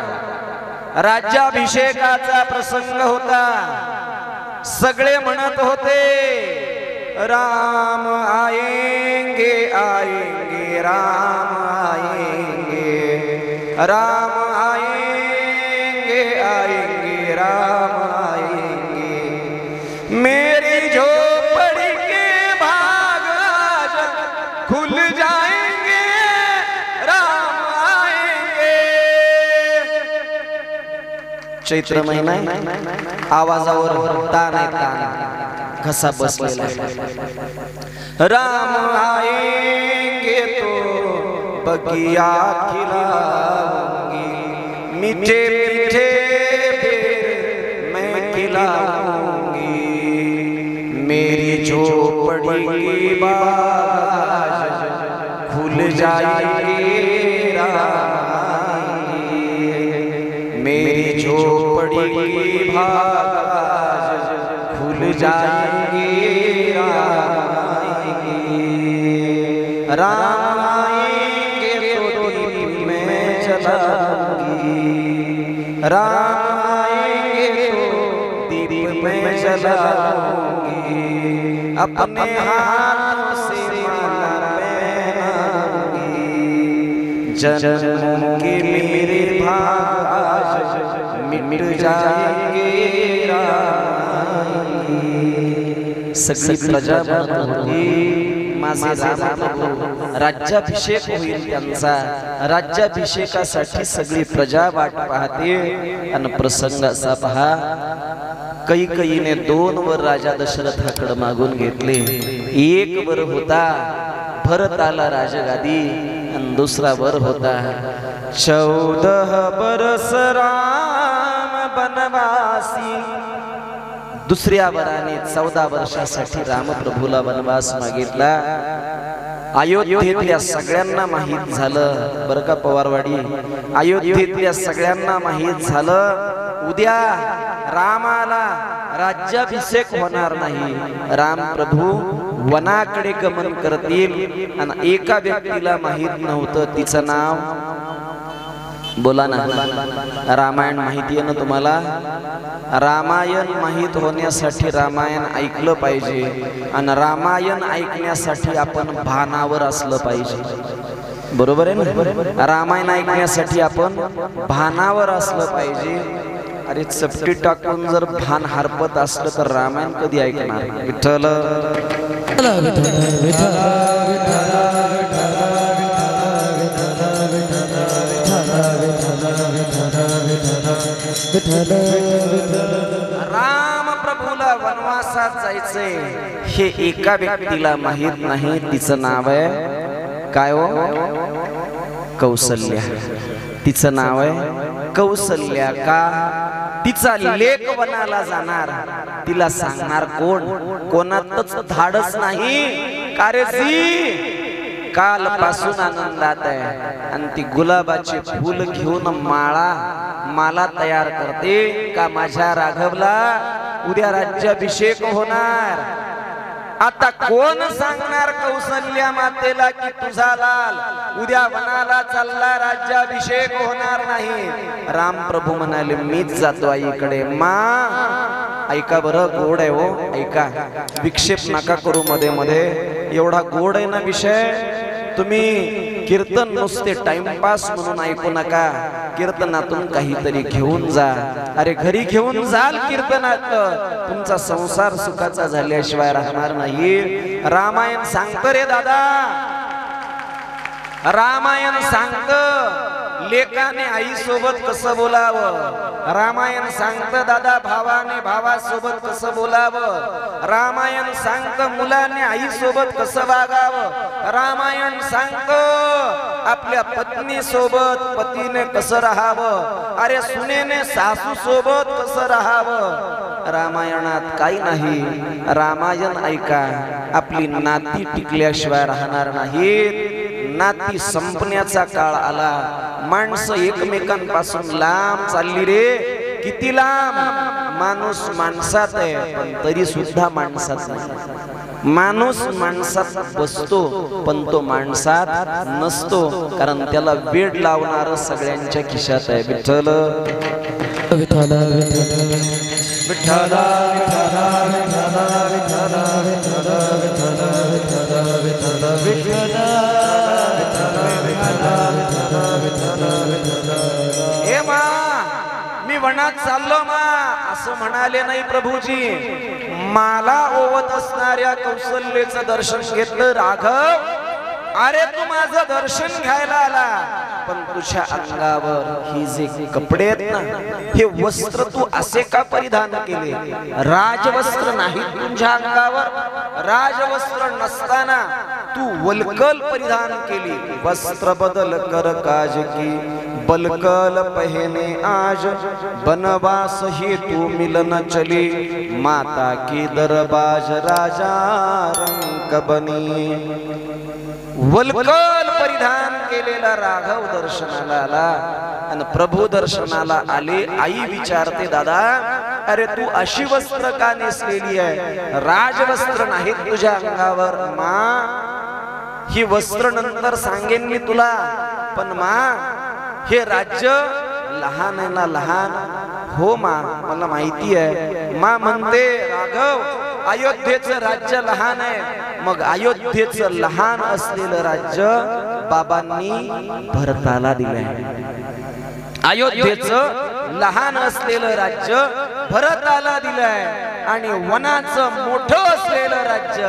राज्याभिषेकाचा प्रसंग होता सगळे म्हणत होते राम आएंगे आएंगे राम आएंगे राम आएंगे आएंगे राम आएंगे मेरी झोपड़ी के भाग आज खुल जाएंगे राम आएंगे चैत्र महिना आहे, आवाजावर ताण आहे ताण घसा बसलेला आहे राम आएंगे तो बगिया खिलाऊंगी मीठे मीठे पेड़ मैं खिलाऊंगी मेरी झोपड़ी की बाज खुल जाएगी राम मेरी झोपड़ी की बाज खुल जाएगी राम आएंगे तो दीप में जलाऊंगी राम आएंगे तो दीप में जलाऊंगी अपने हाथों से माला पहनाऊंगी जन्मों के मेरे भाग मिट जाएंगे राम सगळी प्रजा म्हणत होती माझे रामप्रभू राज्याभिषेक होईल त्यांचा, राज्याभिषेकासाठी सगळी प्रजा वाट पाहते। आणि प्रसंग असा पहा, कैकेयीने 2 वर राजा दशरथाकडे मागून घेतले। एक वर होता भरताला राजगादी आणि दुसरा वर होता 14 बरस राम बनवासी। दुसऱ्या वराने 14 वर्षासाठी रामप्रभूला वनवास मागितला। अयोध्येतल्या सगळ्यांना माहित झालं बरं का पवारवाडी, अयोध्येतल्या सगळ्यांना माहित झालं उद्या रामाला राज्याभिषेक होणार नाही, रामप्रभू वनाकडे गमन करतील। आणि एका व्यक्तीला माहित नव्हतं, तिचं नाव बोला ना, रामायण माहिती आहे ना तुम्हाला? रामायण माहित होण्यासाठी रामायण ऐकलं पाहिजे आणि रामायण ऐकण्यासाठी आपण भानावर असलं पाहिजे, बरोबर आहे ना? रामायण ऐकण्यासाठी आपण भानावर असलं पाहिजे। अरे चपटी टाकून जर भान हरपत असलं तर रामायण कधी ऐकणार? विठ्ठल राम प्रभूला वनवासात जायचंय हे एका व्यक्तीला माहित नाही, तिचं नाव आहे काय हो? कौसल्या। तिचं नाव आहे कौसल्या। का? तिचा लेक वनाला जाणार, तिला सांगणार कोण? कोणातच धाडस नाही। कारेजी कालपासून आनंदात आहे आणि ती गुलाबाचे फूल घेऊन माला तयार करते का माझ्या राघवला उद्या राज्याभिषेक होणार। आता कोण सांगणार कौसल्या मातेला की तुझा लाल उद्या वनाला चालला, राज्याभिषेक होणार नाही? रामप्रभू म्हणाले मीच जातो आईकडे। मा ऐका बरं, गोड आहे हो, ऐका, विक्षेप नका करू मध्ये मध्ये, एवढा गोड आहे ना विषय। तुम्ही कीर्तन नुसते टाइमपास म्हणून ऐकू नका, कीर्तनातून काहीतरी घेऊन जा। अरे घरी घेऊन जाल कीर्तनात, तुमचा संसार सुखाचा झाल्याशिवाय राहणार नाही। रामायण सांगतं रे दादा, रामायण सांगतं लेकाने आई सोबत कसं बोलावं, रामायण सांगतं दादा भावाने भावासोबत कसं बोलावं, रामायण सांगतं मुलाने आई सोबत कसं वागावं, रामायण सांगतं आपल्या पत्नी सोबत पतीने कसं राहावं, अरे सुनेने सासू सोबत कसं राहावं। रामायणात काही नाही, रामायण ऐका, आपली नाती टिकल्याशिवाय राहणार नाहीत। नाती संपण्याचा काळ आला, माणसं एकमेकांपासून लांब चालली रे, किती लांब। माणूस माणसात आहे पण तरी सुद्धा माणसात नाही, माणूस माणसात बसतो पण तो माणसात नसतो, कारण त्याला वेड लावणार सगळ्यांच्या खिशात आहे। विठ्ठल विठ्ठल विठ्ठल हे मा मी वनात चाललो मा असं म्हणाले नाही प्रभूजी। मला ओवत असणाऱ्या कौसल्येचं दर्शन घेतलं राघव, अरे तू माझं दर्शन घ्यायला आला पण तुझ्या अंगावर ही जे कपडे आहेत ना, हे वस्त्र तू असे का परिधान केले? राजवस्त्र नाही तुझ्या अंगावर, राजवस्त्र नसताना तू वल्कल परिधान केली। वस्त्र बदल कर काज की बलकल पहने आज, बनवास ही तू मिलन चली, माता की दरबाज राजा रंग बनी। वल्कल परिधान केलेला राघव दर्शनाला आला आणि प्रभू दर्शनाला आले। आई विचारते दादा अरे तू अशी वस्त्र का नेसलेली आहे? राजवस्त्र नाहीत तुझ्या अंगावर। मा ही वस्त्र नंतर सांगेन मी तुला, पण मा हे राज्य लहान आहे ना, लहान हो मा मला माहिती आहे। मा म्हणते राघव अयोध्येचं राज्य लहान आहे, मग अयोध्येचं लहान असलेलं राज्य बाबांनी भरताला दिलंय। अयोध्येचं लहान असलेलं राज्य भरताला दिलंय आणि वनाचं मोठं असलेलं राज्य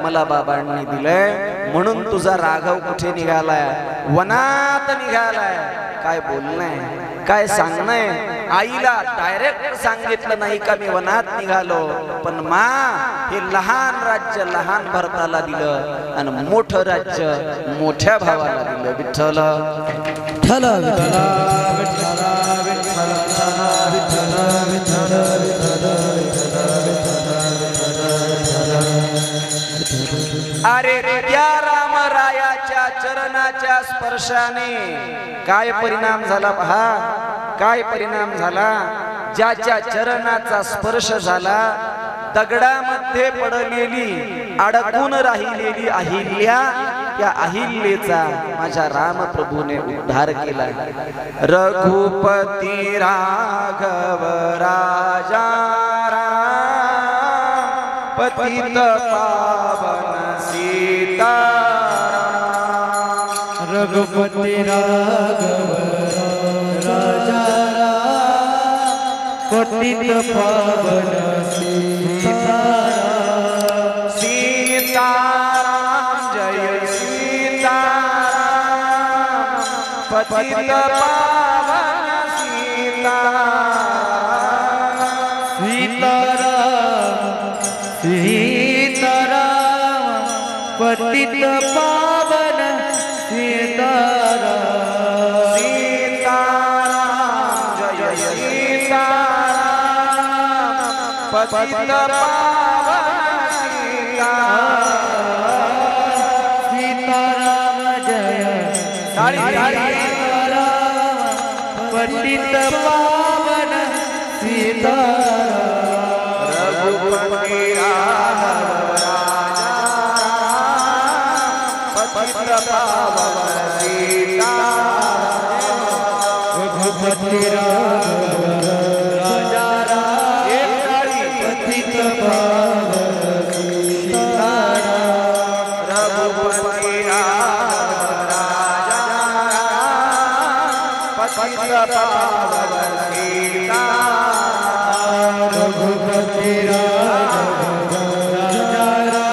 मला बाबांनी दिलंय म्हणून तुझा राघव कुठे निघालाय वनात निघालाय काय बोलणंय काय सांगणंय आईला डायरेक्ट सांगितलं नाही का मी वनात निघालो पण मा हे लहान राज्य लहान भरताला दिलं आणि मोठं राज्य मोठ्या भावाला दिलं विठ्ठल विठ्ठल विठ्ठल विठ्ठल विठ्ठल विठ्ठल अरे त्या रामरायाच्या चरणाच्या स्पर्शाने काय परिणाम झाला पहा काय परिणाम झाला ज्याच्या चरणाचा स्पर्श झाला दगडामध्ये पडलेली अडकून राहिलेली अहिल्या त्या अहिल्याचा माझ्या रामप्रभूने उद्धार केला रघुपती राघव राजा पतित पावन सीता रघुपती राघव राजा पतित पावन सीताराम सीताराम जय सीताराम पतित पावन सीताराम सीताराम सीताराम पतित पावन सीताराम सीताराम जय सीताराम पतित पावन सीताराम सीताराम जय सीताराम पतित पावन सीताराम रघुपति राघव राजा पतित पावन सीताराम रघुपति राघव राजा पतित पावन सीताराम रघुपति राघव राजा पतित पावन सीताराम रघुपति राघव राजा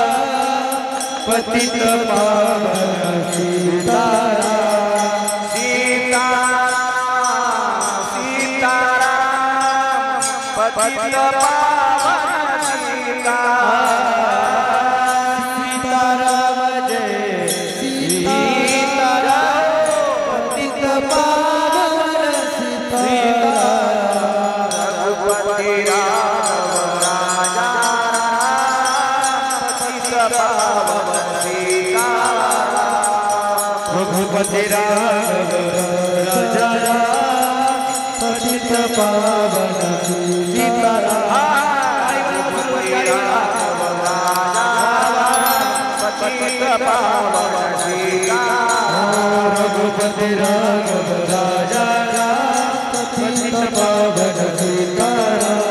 पतित पावन सीताराम सीताराम पतित पावन सीताराम सीताराम जय सीताराम पतित पावन सीताराम रघुपति राघव राजा पतित पावन सीताराम रघुपति राघव राजा पतित पावन सीताराम रघुपति राघव राजा पतित पावन सीताराम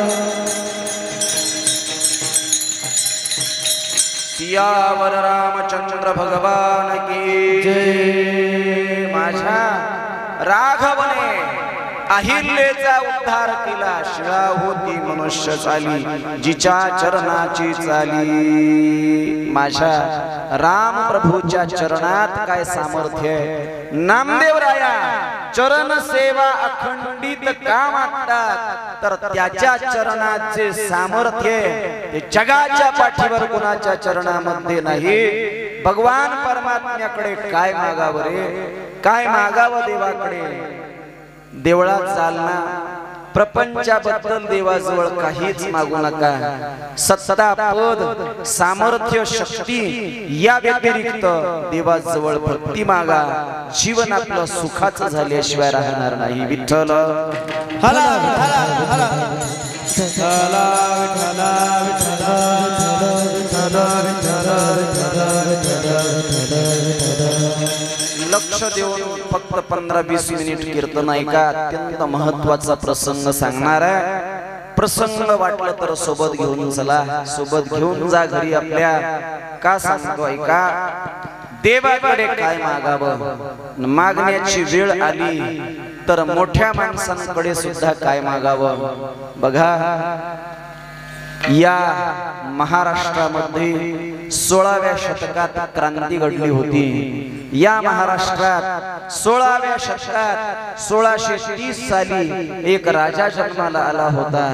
सियावर रामचंद्र भगवान की जय माझ्या राघवने अहिल्याचा उद्धार केला शिळा होती मनुष्य चाली जिच्या चरणाची चाली माझ्या राम प्रभूच्या चरणात काय सामर्थ्य आहे नामदेव राया चरण सेवा अखंडित का मागतात तर त्याच्या चरणाचे सामर्थ्य ते जगाच्या पाठीवर कुणाच्या चरणामध्ये नाही भगवान परमात्म्याकडे काय मागावं रे काय मागावं देवाकडे देवळात चालना प्रपंचाबद्दल देवाजवळ काहीच मागू नका सत्ता पद सामर्थ्य शक्ती या व्यतिरिक्त देवाजवळ भक्ती मागा जीवन आपलं सुखाचं झाल्याशिवाय राहणार नाही विठ्ठल हला हला हला विठ्ठला विठ्ठला विठ्ठला विठ्ठला लक्ष देऊन फक्त 15-20 मिनिट कीर्तन ऐका अत्यंत महत्वाचा प्रसंग सांगणार आहे प्रसंग वाटलं तर सोबत घेऊन चला सोबत घेऊन जा घरी आपल्या का सांगतो ऐका देवाकडे काय मागावं मागण्याची वेळ आली तर मोठ्या माणसांकडे सुद्धा काय मागावं. बघा, या महाराष्ट्रामध्ये 16व्या शतकात क्रांती घडली होती. या महाराष्ट्रात 16व्या शतकात 1630 साली एक राजा जन्माला आला होता.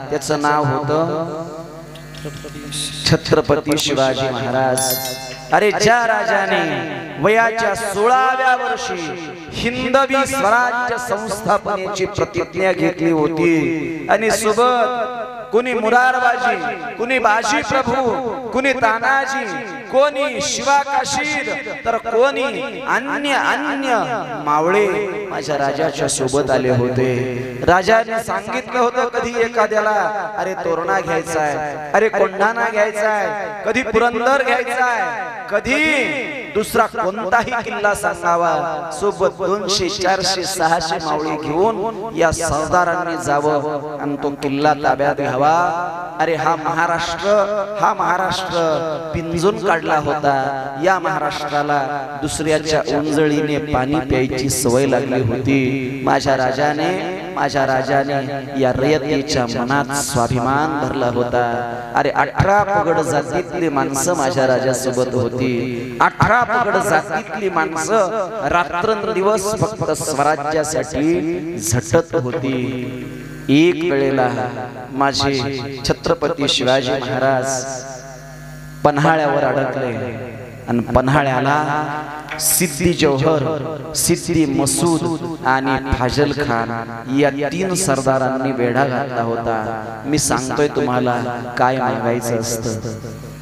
त्याचं नाव होतं छत्रपती शिवाजी महाराज. अरे, ज्या राजाने वयाच्या 16व्या वर्षी हिंदवी स्वराज्य संस्थापनेची प्रतिज्ञा घेतली होती आणि सोबत कोणी मुरारबाजी, कोणी बाजी प्रभू, कोणी तानाजी, कोणी शिवा काशीद, तर कोणी अन्य मावळे माझ्या राजाच्या सोबत आले होते. राजाने सांगितलं होतं, कधी एखाद्याला अरे तोरणा घ्यायचाय, अरे कोंढाणा घ्यायचाय, कधी पुरंदर घ्यायचाय, कधी दुसरा कोणताही किल्ला सांगावा. सोबत 200, 400, 600 मावळे घेऊन या सरदारांनी जावं आणि तो किल्ला ताब्यात घ्यावा. अरे, हा महाराष्ट्र पिंजून काढला होता. या महाराष्ट्राला दुसऱ्याच्या ओंजळीने पाणी प्यायची सवय लागली होती. माझ्या राजाने या रयतेच्या मनात स्वाभिमान धरला होता. अरे, 18 पगड जातीतली माणसं माझ्या राजासोबत होती. 18 पगड जातीतली माणसं रात्रंदिवस फक्त स्वराज्यासाठी झटत होती. एक वेळेला माझे छत्रपती शिवाजी महाराज पन्हाळ्यावर अडकले आणि पन्हाळ्याला सिद्दी जौहर, सिद्दी मसूद आणि फाजल खान या 3 सरदारांनी वेढा घातला होता. मी सांगतोय तुम्हाला, काय मागायचं असतं,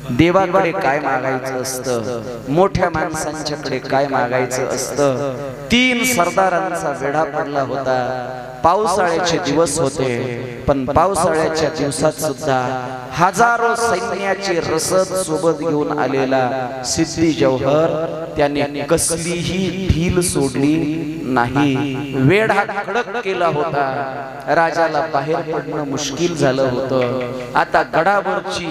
देवाकडे काय मागायचं असतं, मोठ्या माणसांच्याकडे काय मागायचं असतं. 3 सरदारांचा वेढा पडला होता. पावसाळ्याचे दिवस होते, पण पावसाळ्याच्या दिवसात सुद्धा हजारो सैन्याची रसद सोबत घेऊन आलेला सिद्दी जौहर त्याने कसलीही ढील सोडली नाही. वेढा कडक केला होता. राजाला बाहेर पडणं मुश्किल झालं होतं. आता गडावरची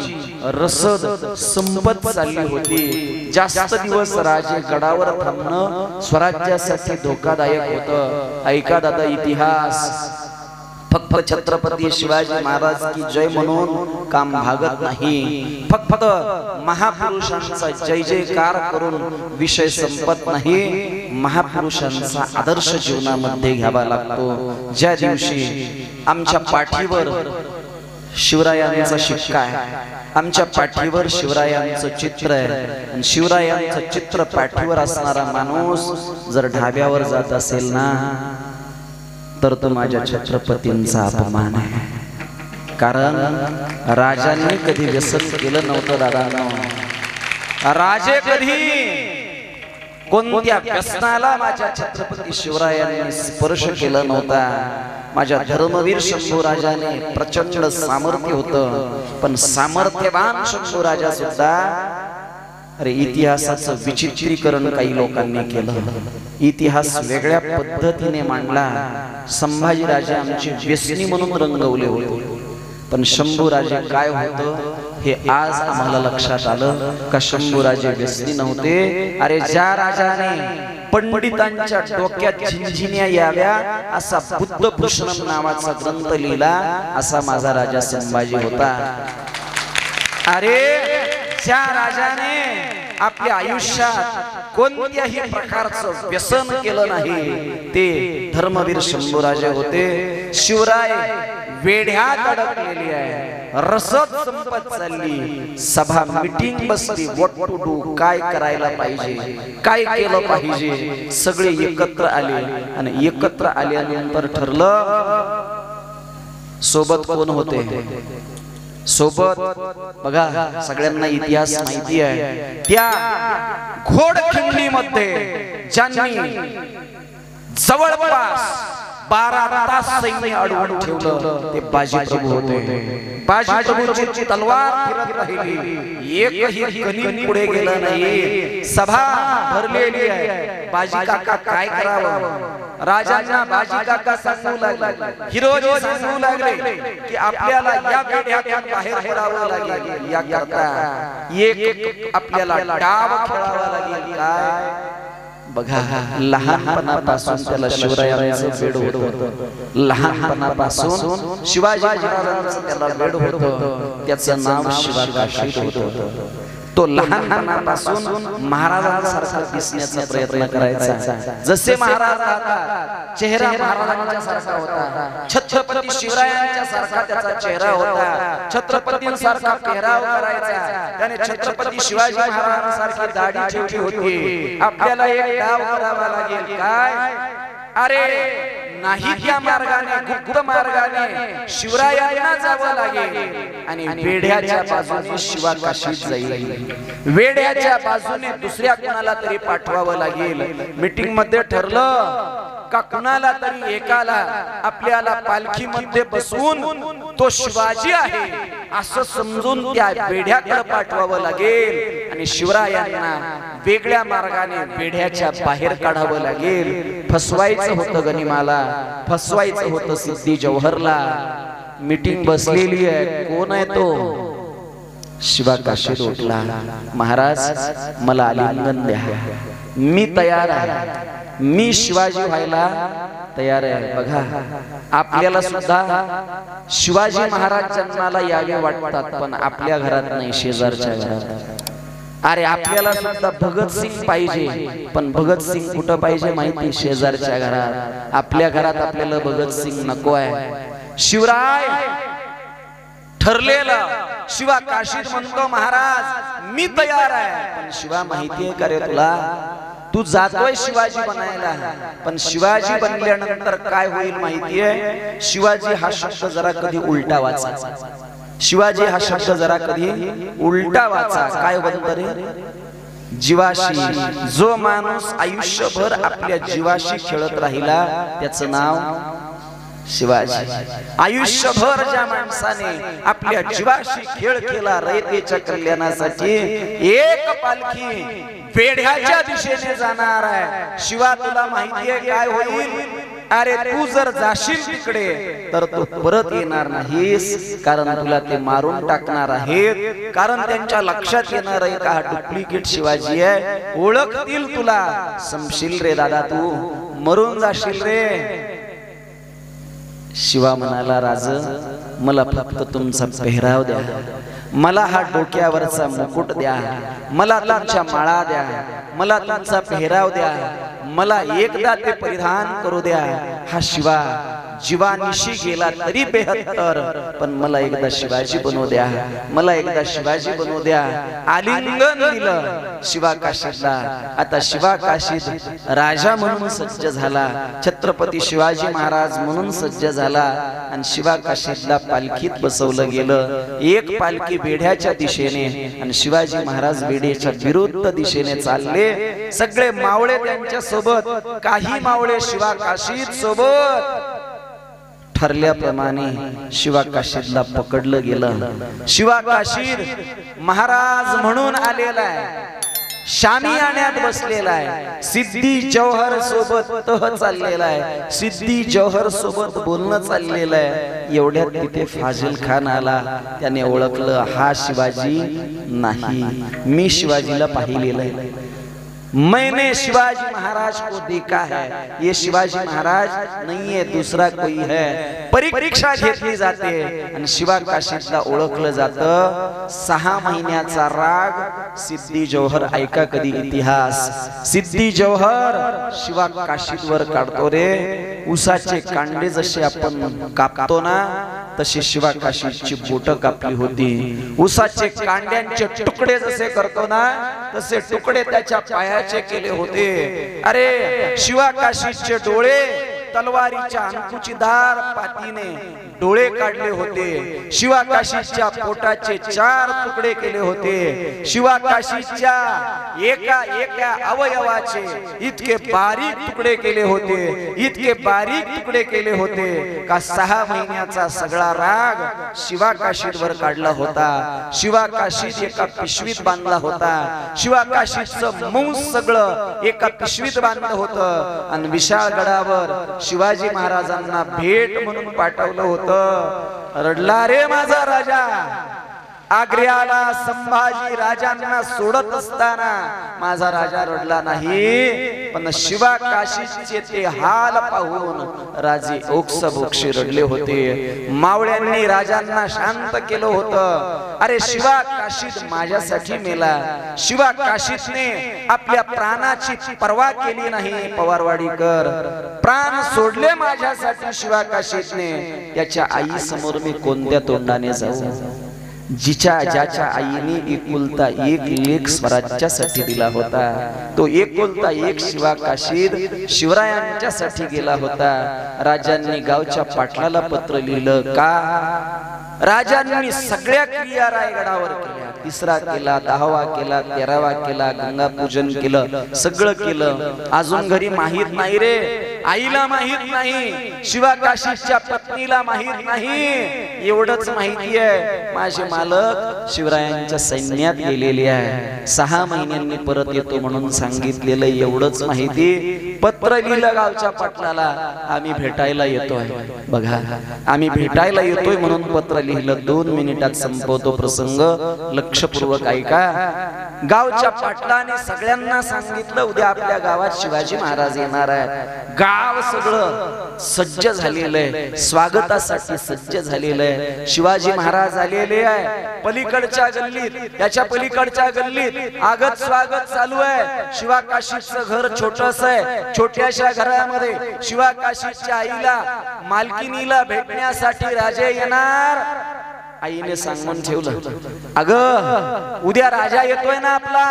रसद संपत चालली होती. जास्त दिवस राजे गडावर थांबणं स्वराज्यासाठी धोकादायक होतं. ऐका दादा इतिहास, फक्त छत्रपती शिवाजी महाराज की जय म्हणून काम भागत नाही. फक्त महापुरुषांचा जय जयकार करून विषय संपत नाही. महापुरुषांचा आदर्श जीवनामध्ये घ्यावा लागतो. ज्या दिवशी आमच्या पाठीवर शिवरायांचा शिक्का आहे, आमच्या पाठीवर शिवरायांचं चित्र आहे आणि शिवरायांचं चित्र पाठीवर असणारा माणूस जर ढाब्यावर जात असेल ना, तर तो माझ्या छत्रपतींचा अपमान आहे. कारण राजांनी कधी व्यसन केलं नव्हतं दादांनो. राजे कधी कोणत्या व्यसनाला माझ्या छत्रपती शिवरायांनी स्पर्श केला नव्हता. माझ्या धर्मवीर शंभू राजाने प्रचंड सामर्थ्य होतं, पण सामर्थ्यवान शंभू राजा सुद्धा अरे इतिहासाचं विचित्रीकरण काही लोकांनी केलं. इतिहास वेगळ्या पद्धतीने मांडला. संभाजी राजे आमचे व्यसनी म्हणून रंगवले होते, पण शंभू राजे काय होतं हे आज आम्हाला लक्षात आलं का शंभू राजे व्यसनी नव्हते. अरे ज्या राजाने पंडितांच्या डोक्यात झिंझिन्या याव्या असा बुद्धभूषणम नावाचा ग्रंथ लिहिला, असा माझा राजा संभाजी होता. अरे ज्या राजाने आपल्या आयुष्यात कोणत्याही प्रकारचं व्यसन केलं नाही ते धर्मवीर शंभूराजे होते. शिवराय वेढ्यात अडकलेली आहे, रसद संपत चालली, सभा मीटिंग बसली, व्हॉट टू डू, काय करायला पाहिजे, काय केलं पाहिजे. सगळे एकत्र आले आणि एकत्र आल्यानंतर ठरलं सोबत कोण होते. सोबत बघा सगळ्यांना इतिहास माहिती आहे, त्या घोडखिंडीमध्ये ज्यांनी जवळपास 12 तास सैन्य अडवून ठेवलं ते बाजीप्रभू होते. बाजीप्रभूची तलवार फिरत राहिली, एकही कणी पुढे गेला नाही. सभा भरलेली आहे. बाजी काका काय करावं. राजांना बाजी काका सांगू लागले, हिरोजी सांगू लागले की आपल्याला या वेढ्यातून बाहेर पडावं लागेल. या करता एक आपल्याला डाव खेळावा लागेल. काय बघा लहानपणापासून त्याला शिवरायांचं वेड होतं, लहानपणापासून शिवाजी महाराजांचं त्याला वेड होतं, त्याचं नाव शिवाकाशीद होतं. तो लहानपणापासून महाराजांसारखा दिसण्याचा प्रयत्न करायचा. जसे महाराज राहतात चेहरा महाराजांच्या सारखा होता, छत्रपती शिवरायांच्या सारखा त्याचा चेहरा होता, छत्रपतींसारखा पेहराव करायचा त्याने, छत्रपती शिवाजी महाराजांसारखी दाढी ठेवली होती. आपल्याला एक डाव करावा लागेल, काय? अरे नाही त्या मार्गाने, गुप्त मार्गाने शिवरायांना जावं लागेल आणि वेड्याच्या बाजूने शिवाकाशीत जाईल, वेड्याच्या बाजूने दुसऱ्या कुणाला तरी पाठवावं लागेल. मीटिंग मध्ये ठरलं का कुणाला तरी एकाला आपल्याला पालखीमध्ये बसवून तो शिवाजी आहे असं समजून त्या वेड्याकडे पाठवावं लागेल आणि शिवरायांना वेगळ्या मार्गाने वेड्याच्या बाहेर काढावं लागेल. फसवायचं होतं गनिमाला, फसवायचं होतं सिद्धी जौहरला. मीटिंग बसलेली आहे, कोण आहे तो? शिवाकाशीद उठला, महाराज मला आलिंगन द्या, मी तयार आहे, मी शिवाजी व्हायला तयार आहे. बघा आपल्याला सुद्धा शिवाजी महाराज जन्माला यावे वाटतात, पण आपल्या घरात नाही, शेजारच्या घरात. अरे आपल्याला सुद्धा भगतसिंग पाहिजे, पण भगतसिंग कुठं पाहिजे माहिती? शेजारच्या घरात. आपल्या घरात आपल्याला भगतसिंग नको आहे. शिवराय ठरलेलं, शिवाकाशीद म्हणतो महाराज मी तयार आहे, पण शिवा माहितीये का रे तुला, तू जातोय शिवाजी बनायला, पण शिवाजी बनल्यानंतर काय होईल माहितीये? शिवाजी हा शब्द जरा कधी उलटा वाचा, शिवाजी हा शब्द जरा कधी उलटा वाचा. काय बनतं रे? जीवाशी. जो माणूस आयुष्यभर आपल्या जीवाशी खेळत राहिला त्याचं नाव शिवाजी. आयुष्यभर ज्या माणसाने आपल्या जीवाशी खेळ केला रयतेच्या कल्याणासाठी, एक पालखी वेड्याच्या दिशेने जाणार आहे. शिवा तुला माहितीये काय होईल? अरे तू जर जाशील तिकडे तर तू परत येणार नाहीस, कारण तुला ते मारून टाकणार आहेत. कारण त्यांच्या लक्षात येणार आहे का डुप्लिकेट शिवाजी आहे, ओळखतील तुला, समशील रे दादा, तू मरून जाशील रे. शिवा म्हणाला, राज मला फक्त तुमचा पेहराव द्या, मला हा डोक्यावरचा मुकुट द्या, मला तुमच्या माळा द्या, मला तुमचा पेहराव द्या, मला एकदा ते परिधान करू द्या. हा शिवा जीवानिशी गेला तरी 72, पण मला एकदा शिवाजी बनवू द्या, मला एकदा शिवाजी बनवू द्या. आलिंगन दिलं शिवाकाशीदला. आता शिवाकाशीद राजा म्हणून सज्ज झाला, छत्रपती शिवाजी महाराज म्हणून सज्ज झाला आणि शिवाकाशीदला पालखीत बसवलं गेलं. एक पालखी वेड्याच्या दिशेने आणि शिवाजी महाराज वेड्याच्या विरुद्ध दिशेने चालले. सगळे मावळे त्यांच्या सोबत, काही मावळे शिवाकाशीद सोबत. ठरल्याप्रमाणे शिवाकाशीदला पकडलं गेलं. शिवाकाशीद महाराज म्हणून आलेला आहे, शामियाण्यात बसलेला आहे, सिद्धी जौहर सोबत तह चाललेला आहे, सिद्धी जौहर सोबत बोलणं चाललेलं आहे. एवढ्यात तिथे फाजिल खान आला. त्याने ओळखलं हा शिवाजी नाही, मी शिवाजीला पाहिलेलं आहे, मैंने शिवाजी महाराज को देखा है, ये शिवाजी महाराज नहीं है, दूसरा कोई है. परीक्षा घेतली जाते आणि शिवाकाशीदला ओळखलं जातं. 6 महिन्याचा राग सिद्धी जौहर. ऐका कधी इतिहास. सिद्धी जौहर शिवाकाशीदवर काढतो रे. उसाचे कांडे जसे आपण कापतो ना, तशी शिवाकाशीदची बोटं कापली होती. उसाचे कांड्यांचे तुकडे जसे करतो ना, तसे तुकडे त्याच्या पायाचे केले होते. अरे शिवाकाशीदचे डोळे तलवारीच्या अंकुची धार पातीने डोळे काढले होते. शिवाकाशीच्या पोटाचे 4 तुकडे केले होते. शिवाकाशीच्या एका एका अवयवाचे इतके बारीक तुकडे केले होते, इतके बारीक तुकडे केले होते का 6 महिन्याचा सगळा राग शिवाकाशीदवर काढला होता. शिवाकाशीद एका पिशवीत बांधला होता. शिवाकाशीदचं मौस सगळं एका पिशवीत बांधलं होतं आणि विशाळगडावर शिवाजी महाराजांना भेट म्हणून पाठवलं होतं. रडला रे माझा राजा. आग्र्याला संभाजी राजांना सोडत असताना माझा राजा रडला नाही, पण शिवा काशीचे ते हाल पाहून राजे ओक्सबोक्षी रडले होते. मावळ्यांनी राजांना शांत केलं होतं. अरे शिवा काशीत माझ्यासाठी मेला, शिवा काशीतने आपल्या प्राणाची पर्वा केली नाही. पवारवाडीकर प्राण सोडले माझ्यासाठी शिवा काशीतने. याच्या आई समोर मी कोणत्या तोंडाने जाऊ? ज्याच्या आईने एकुलता एक लेख स्वराज्यासाठी दिला होता, तो एकुलता एक शिवा काशीत शिवरायांच्यासाठी गेला होता. राजांनी गावच्या पाटलाला पत्र लिहिलं का? राजांनी सगळ्या क्रिया रायगडावर केल्या. 3रा केला, 10वा केला, 13वा केला, गंगा पूजन केलं, सगळं केलं. अजून घरी माहित नाही रे, आईला माहित नाही, शिवा काशीच्या पत्नीला माहित नाही. एवढंच माहिती आहे, माझे मालक शिवरायांच्या सैन्यात गेलेले आहे, 6 महिन्यांनी परत येतो म्हणून सांगितलेलं. एवढंच माहिती. पत्र लिहिलं गावच्या पाटलाला, आम्ही भेटायला येतोय. बघा, आम्ही भेटायला येतोय म्हणून पत्र लिहिलं. 2 मिनिटात संपवतो प्रसंग, लक्षपूर्वक ऐका. गावच्या पाटलाने सगळ्यांना सांगितलं उद्या आपल्या गावात शिवाजी महाराज येणार आहे. गाव सगळं सज्ज झालेलं आहे, स्वागतासाठी सज्ज झालेलं आहे. शिवाजी महाराज आलेले आहे. पलीकडच्या गल्लीत, त्याच्या पलीकडच्या गल्लीत आगत स्वागत चालू आहे. शिवा काशीचं घर छोटस आहे. छोट्याशा घरामध्ये शिवा काशीच्या आईला, मालकिनीला भेटण्यासाठी राजे येणार. आईने सांगून ठेवलं, अगं उद्या राजा येतोय ना आपला,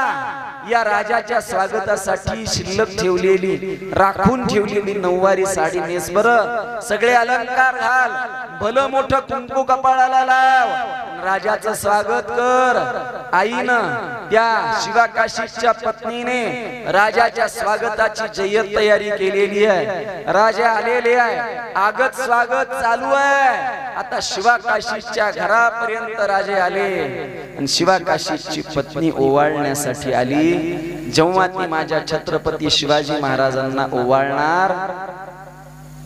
या राजाच्या स्वागतासाठी शिल्लक ठेवलेली, राखून ठेवलेली नऊवारी साडी नेस बरं, सगळे अलंकार घाल, भलं मोठं कुंकू कपाळाला लाव, राजाचं स्वागत कर. आईनं त्या शिवा काशीच्या पत्नीने राजाच्या स्वागताची जय्यत तयारी केलेली आहे. राजा आलेले आहे, आगत स्वागत चालू आहे. आता शिवा काशीच्या घरापर्यंत राजे आले आणि शिवा काशीची पत्नी ओवाळण्यासाठी आली. जेव्हा ती माझ्या छत्रपती शिवाजी महाराजांना ओवाळणार,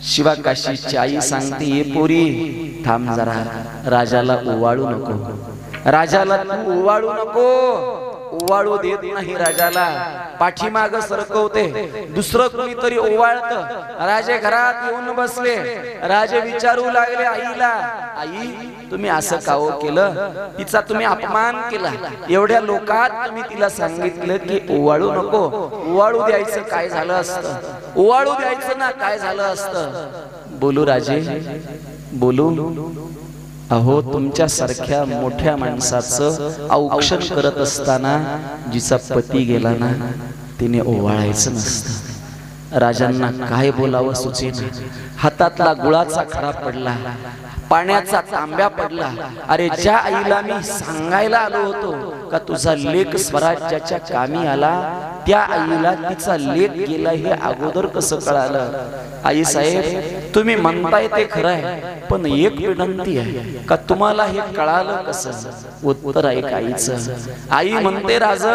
शिवा काशीची आई सांगते, ये पोरी थांब जरा, राजाला ओवाळू नको, राजाला तू ओवाळू नको. ओवाळू देत नाही राजाला, पाठीमाग सरकवते. दुसरं कोणीतरी ओवाळत. राजे घरात येऊन बसले. राजे विचारू लागले आईला, आई तुम्ही असं का हो केलं? तिचा तुम्ही अपमान केला. एवढ्या लोकात तुम्ही तिला सांगितलं की ओवाळू नको. ओवाळू द्यायचं काय झालं असतं? ओवाळू द्यायचं ना काय झालं असतं? बोलू राजे, बोलू. अहो तुमच्या सारख्या मोठ्या माणसाचं औक्षण करत असताना जिचा पती गेला ना, तिने ओवाळायचं नसतं. राजांना काय बोलावं सुचेना. हातातला गुळाचा खडा पडला, पाण्याचा तांब्या पडला. अरे ज्या आईला मी सांगायला आलो होतो का तुझा लेक स्वराज्याच्या कामी आला, त्या आईला तिचा लेक गेला हे अगोदर कसं कळालं? आई साहेब तुम्ही म्हणताय ते खरं आहे, पण एक विनंती आहे का तुम्हाला हे कळालं कसं? उत्तर आहे आईचं. आई म्हणते, राज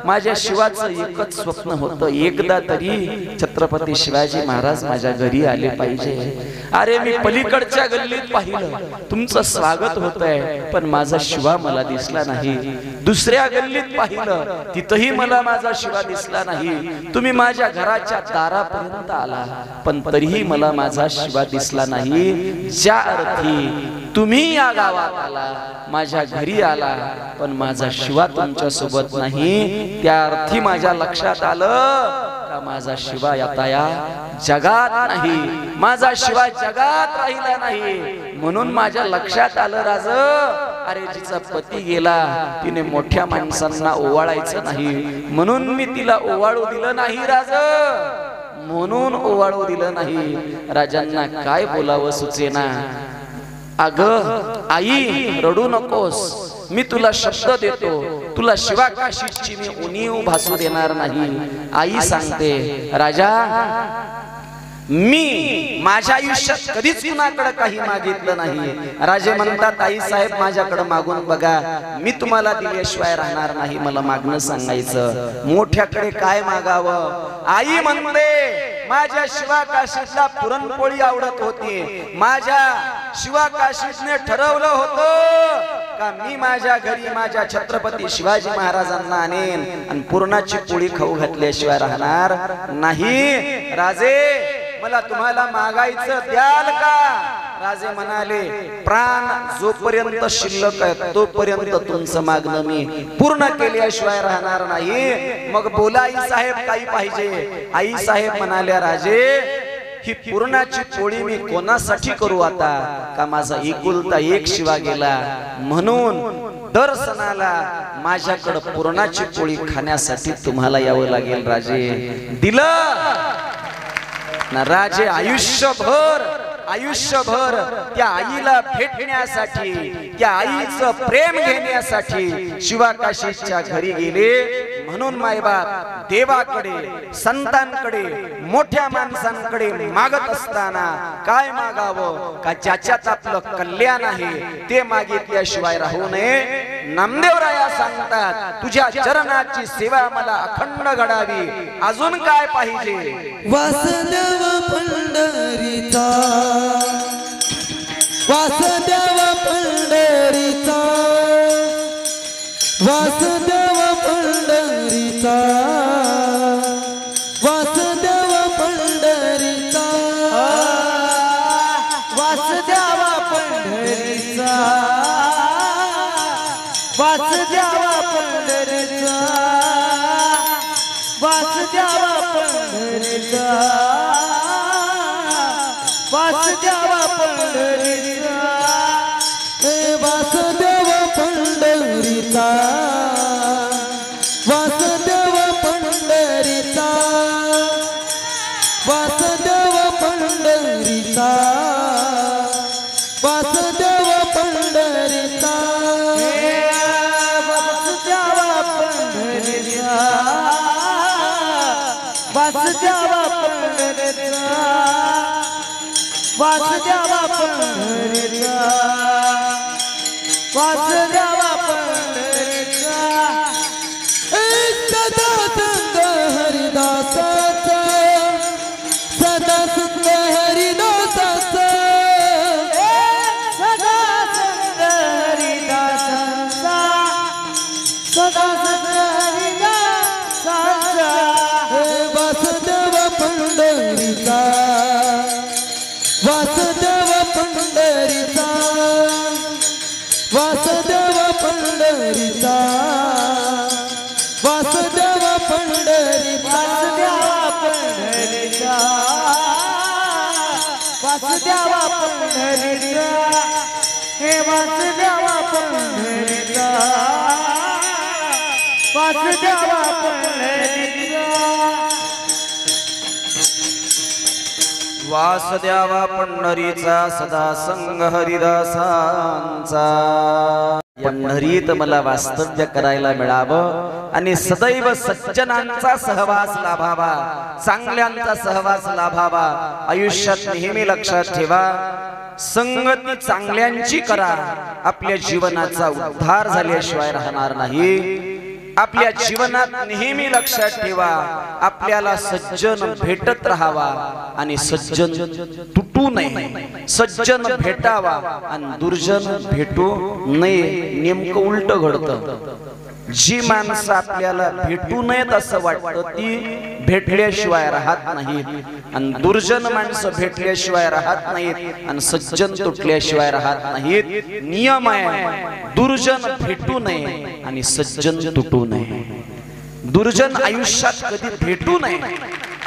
माझ्या शिवाचं एकच स्वप्न होतं, एकदा तरी छत्रपती शिवाजी महाराज माझ्या घरी आले पाहिजे. अरे मी पलीकडच्या गल्लीत पाहिलं तुमचं स्वागत होतंय, पण माझा शिवा मला दिसला नाही. दुसऱ्या गल्लीत पाहिलं तिथंही मला माझा शिवा दिसला नाही. तुम्ही माझ्या घराच्या दारापर्यंत आला, पण तरीही मला माझा शिवा दिसला नाही. ज्या अर्थी तुम्ही या गावात आला, माझ्या घरी आला, पण माझा शिवा तुमच्या सोबत नाही, त्या अर्थी माझ्या लक्षात आलं का माझा शिवा आता या जगात नाही, माझा शिवा जगात राहिला नाही. म्हणून माझ्या लक्षात आलं राज, अरे जिचा पती गेला तिने मोठ्या माणसांना ओवाळायचं नाही, म्हणून मी तिला ओवाळू दिलं नाही राज, म्हणून ओवाळू दिलं नाही. राजांना काय बोलावं सुचेना. अगं आई रडू नकोस, मी तुला शब्द देतो, तुला शिवा काशीची मी उणीव भासू देणार नाही. आई सांगते, राजा मी माझ्या आयुष्यात कधीच कुणाकडे काही मागितलं नाही. राजे म्हणतात, आई साहेब माझ्याकडे मागून बघा, मी तुम्हाला दिल्याशिवाय राहणार नाही, मला मागणं सांगायचं. मोठ्याकडे काय मागावं? आई म्हणते, माझ्या शिवा काशीला पुरणपोळी आवडत होती. माझ्या शिवा काशीने ठरवलं होतं का का मी माझ्या घरी माझ्या छत्रपती शिवाजी महाराजांना आणेन आणि पुरणाची पोळी खाऊ घातल्याशिवाय राहणार नाही. राजे मला तुम्हाला मागायचं द्याल का? राजे म्हणाले प्राण जोपर्यंत शिल्लक आहे तोपर्यंत तुमचं मागणं मी पूर्ण केल्याशिवाय राहणार नाही. मग बोला आई साहेब काही पाहिजे? आई साहेब म्हणाल्या राजे ही पुरणाची पोळी मी कोणासाठी करू आता? का माझा एकुलता एक शिवा गेला म्हणून दर सणाला माझ्याकडे पुरणाची पोळी खाण्यासाठी तुम्हाला यावं लागेल. राजे दिलं ना. राजे आयुष्यभर त्या आईला भेटण्यासाठी त्या आईचं प्रेम घेण्यासाठी शिवाकाशीच्या घरी गेले. म्हणून मायबाप देवाकडे संतांकडे मोठ्या माणसांकडे मागत असताना काय मागावं? का ज्याच्यात आपलं कल्याण आहे ते मागितल्याशिवाय राहू नये. नामदेवराया सांगतात तुझ्या चरणाची सेवा मला अखंड घडावी. अजून काय पाहिजे? वासुदेव पंढरीचा वासुदेव पंढरीचा वासुदेव पंढरीचा वासुदेव पंढरीचा वासुदेव पंढरीचा वासुदेव पंढरीचा वासुदेव पंढरीचा वासुदेव पंढरीचा वासुदेव पंढरीचा वासुदेव पंढरीचा वासुदेव पंढरीचा वासुदेव पंढरीचा वासुदेव पंढरीचा वासुदेव पंढरीचा वासुदेव पंढरीचा सदा संग हरिदासाचा सदा संग हरिदासाचा सदा संग हरिदासाचा सदा संग हरिदासाचा वासुदेव पंढरीचा वासुदेव पंढरीचा वासुदेव पंढरीचा वासुदेव पंढरीचा वासुदेव पंढरीचा हे वासुदेव पंढरीचा वासुदेव पंढरीचा वासुदेवा पंढरीचा सदा संग हरिदासांचा. पंढरीत मला वास्तव्य करायला मिळावं आणि सदैव सज्जनांचा सहवास लाभावा, चांगल्यांचा सहवास लाभावा. आयुष्यात नेहमी लक्षात ठेवा संगती चांगल्यांची करा. आपल्या जीवनाचा उद्धार झाल्याशिवाय राहणार नाही. आपल्या जीवनात नेहमी लक्षात ठेवा आपल्याला सज्जन भेटत राहावा आणि सज्जन तुटू नये. सज्जन भेटावा आणि दुर्जन भेटू नये. नेमकं उलट घडतं. जी माणसं आपल्याला भेटू नयेत असं वाटतं ती भेटल्याशिवाय राहत नाहीत आणि दुर्जन माणसं भेटल्याशिवाय राहत नाहीत आणि सज्जन तुटल्याशिवाय राहत नाहीत. नियम आहे दुर्जन भेटू नये आणि सज्जन तुटू नये. दुर्जन आयुष्यात कधी भेटू नये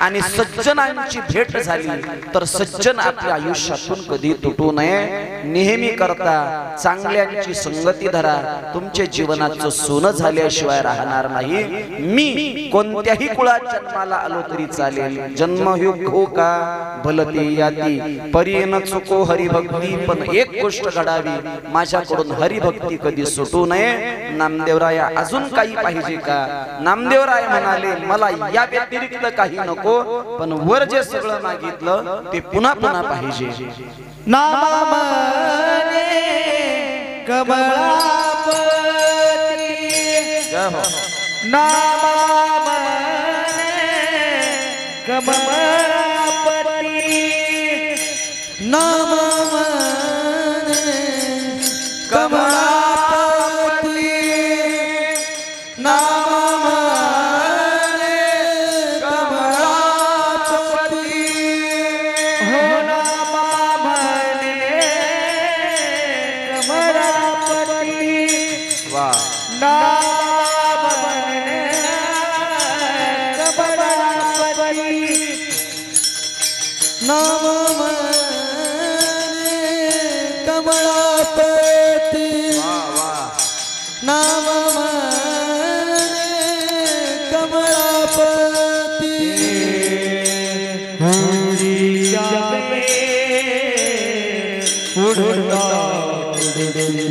आणि सज्जनांची भेट झाली तर सज्जन आपल्या आयुष्यातून कधी तुटू नये. नेहमी करता चांगल्यांची संगती धरा. तुमच्या जीवनाचं सोनं झाल्याशिवाय राहणार नाही. मी कोणत्याही कुळात जन्माला आलो तरी चालेल. जन्म हो का भलती याती परीन चुको हरिभक्ती. पण एक गोष्ट घडावी माझ्याकडून हरिभक्ती कधी सुटू नये. नामदेवराया अजून काही पाहिजे का? नामदेवराय म्हणाले मला या व्यतिरिक्त काही नको पण वर जे सगळं मागितलं ते पुन्हा पुन्हा पाहिजे. नामाने कमलापती नामाने कमलापती नामाने कमलापती वा नाम म्हणे कमळापती वा वा नाम म्हणे कमळापती पुढता पुढती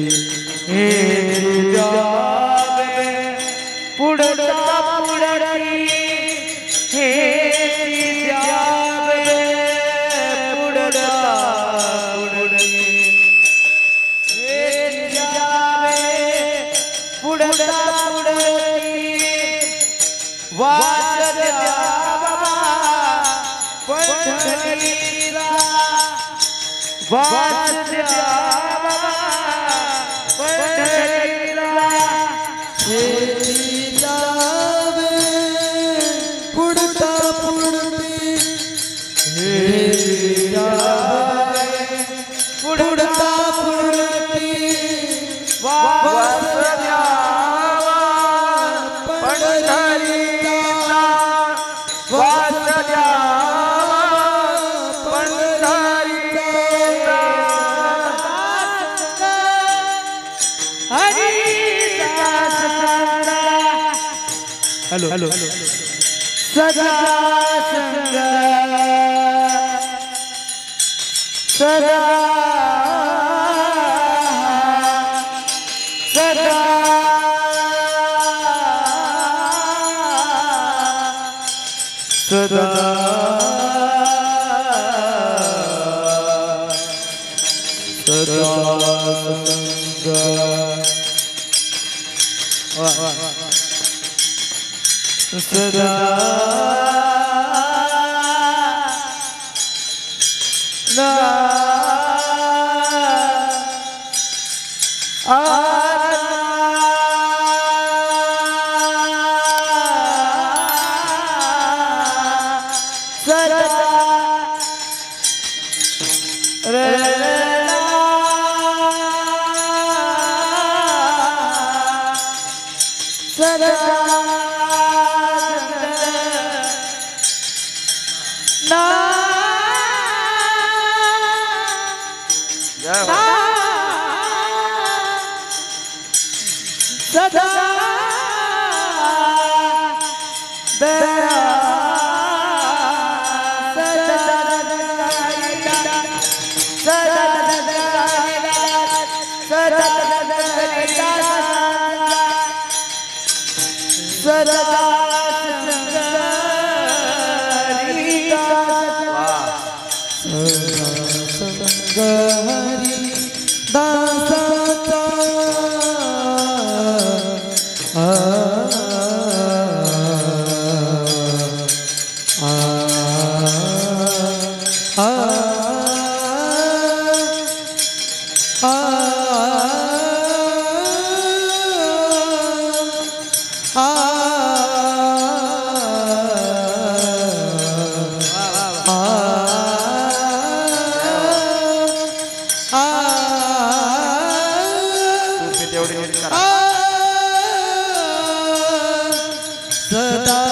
पुढता पुढती हॅलो हॅलो सदा संग सदा सदा सदा सदा सदा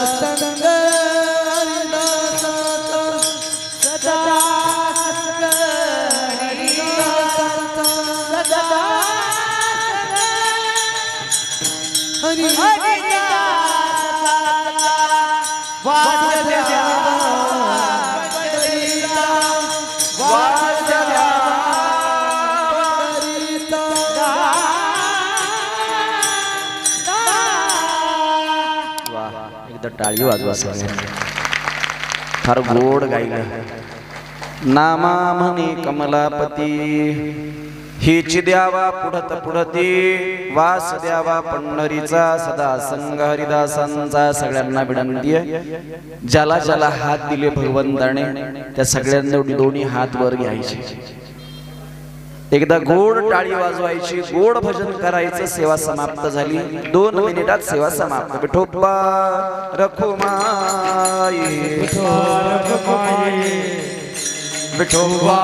संग हरिदासाचा सदा संग हरिदासाचा सदा हरिदासाचा वासुदेवा पंढरीचा वासुदेवा पंढरीचा एकदा टाळी वाजवा सगळे फार गोड गायलं नामा म्हणे कमलापती हीच द्यावा पुढत पुढती वास द्यावा पंढरीचा सदा संग हरिदासांचा सगळ्यांना विनंती आहे ज्याला ज्याला हात दिले भगवंताने त्या सगळ्यांना दोन्ही हात वर घ्यायचे एकदा गोड टाळी वाजवायची गोड भजन करायचं सेवा समाप्त झाली 2 मिनिटात सेवा समाप्त विठोबा रखुमाई विठोबा रखुमाई विठोबा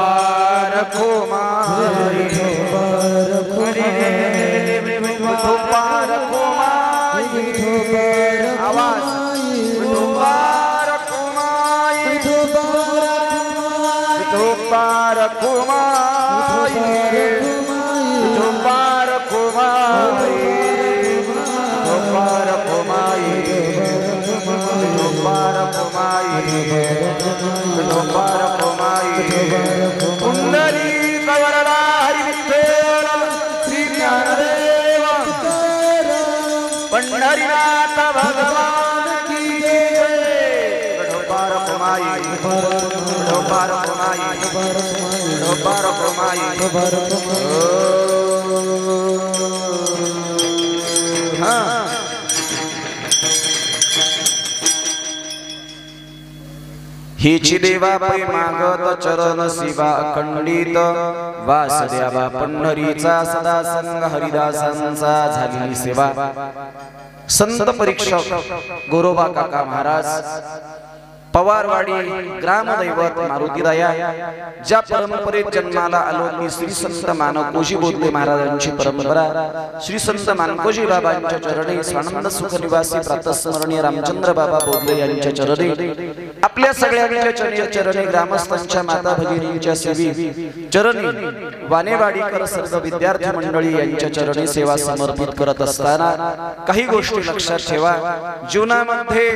विठोबार कोमाई पुंडलिक वरदा हरी विठ्ठल श्री ज्ञानदेव पंढरीनाथ भगवान की जय विठोबार कोमाई विठोबार कोमाई विठोबार कोमाई हाँ हिची देवा पै मागत चरण शिवा अखंडित वासुदेवा पंढरीचा सदा संग हरिदासांचा झाली सेवा संत परीक्षक गोरोबा काका महाराज पवारवाडी ग्रामदैवत मारुतीदया ज्या परंपरेत जन्माला आलो ती श्री संत मानकोजी बोधले महाराजांची परंपरा श्री संत मानकोजी बाबांच्या चरणी स्वानंद सुख निवासी प्रातस्मरणीय रामचंद्र बाबा बोधले यांच्या चरणी आपल्या सगळ्यांच्या चरणी ग्रामस्थांच्या माता भगिनींच्या सेवी चरणी वानेवाडीकर सर्व विद्यार्थी मंडळी यांच्या चरणी सेवा समर्पित करत असताना काही गोष्टी लक्षात ठेवा जीवनामध्ये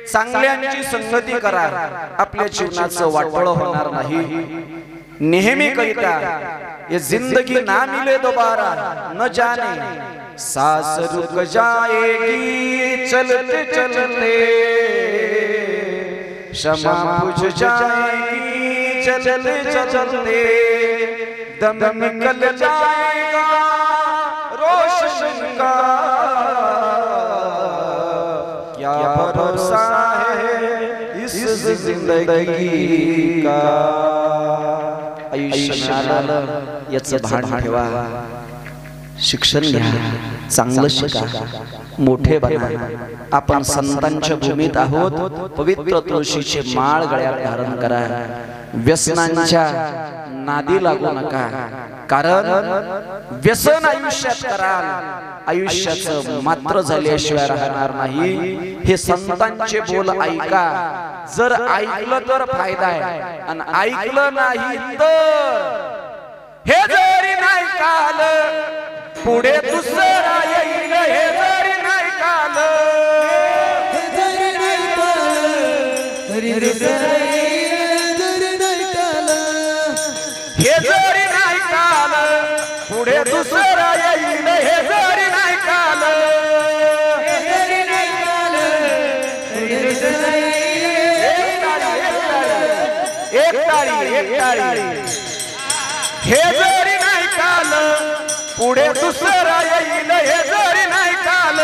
चांगल्यांची संगती करा आपल्या जीवनाचं वाटोळ होणार नाही नेहमी करिता ये जिंदगी ना मिले दोबारा न जाने सांस रुक जाएगी चलते चलते क्षमा बुझ जाएगी चलते चलते दम निकल जाएगा रोशन का क्या भरोसा है इस जिंदगी का आयुष्य आलं याचं भान ठेवा शिक्षण घ्या चांगलं शिका मोठे बना आपण संतांच्या भूमीत आहोत पवित्र तुळशीचे माळ गळ्यात धारण करा व्यसनांच्या नादी लागू नका कारण व्यसन आयुष्यात कराल आयुष्याचं मात्र झाल्याशिवाय राहणार नाही हे संतांचे बोल ऐका जर ऐकलं तर फायदा आहे आणि ऐकलं नाही तर हे जरी नाही काल पुढे दुसरा येईल हे जरी नाही काल हे जरी नाही काल पुढे दुसरा येईल हे जरी नाही काल एक ताळी हे जरी नाही काल पुढे दुसरा येईल हे जरी नाही काल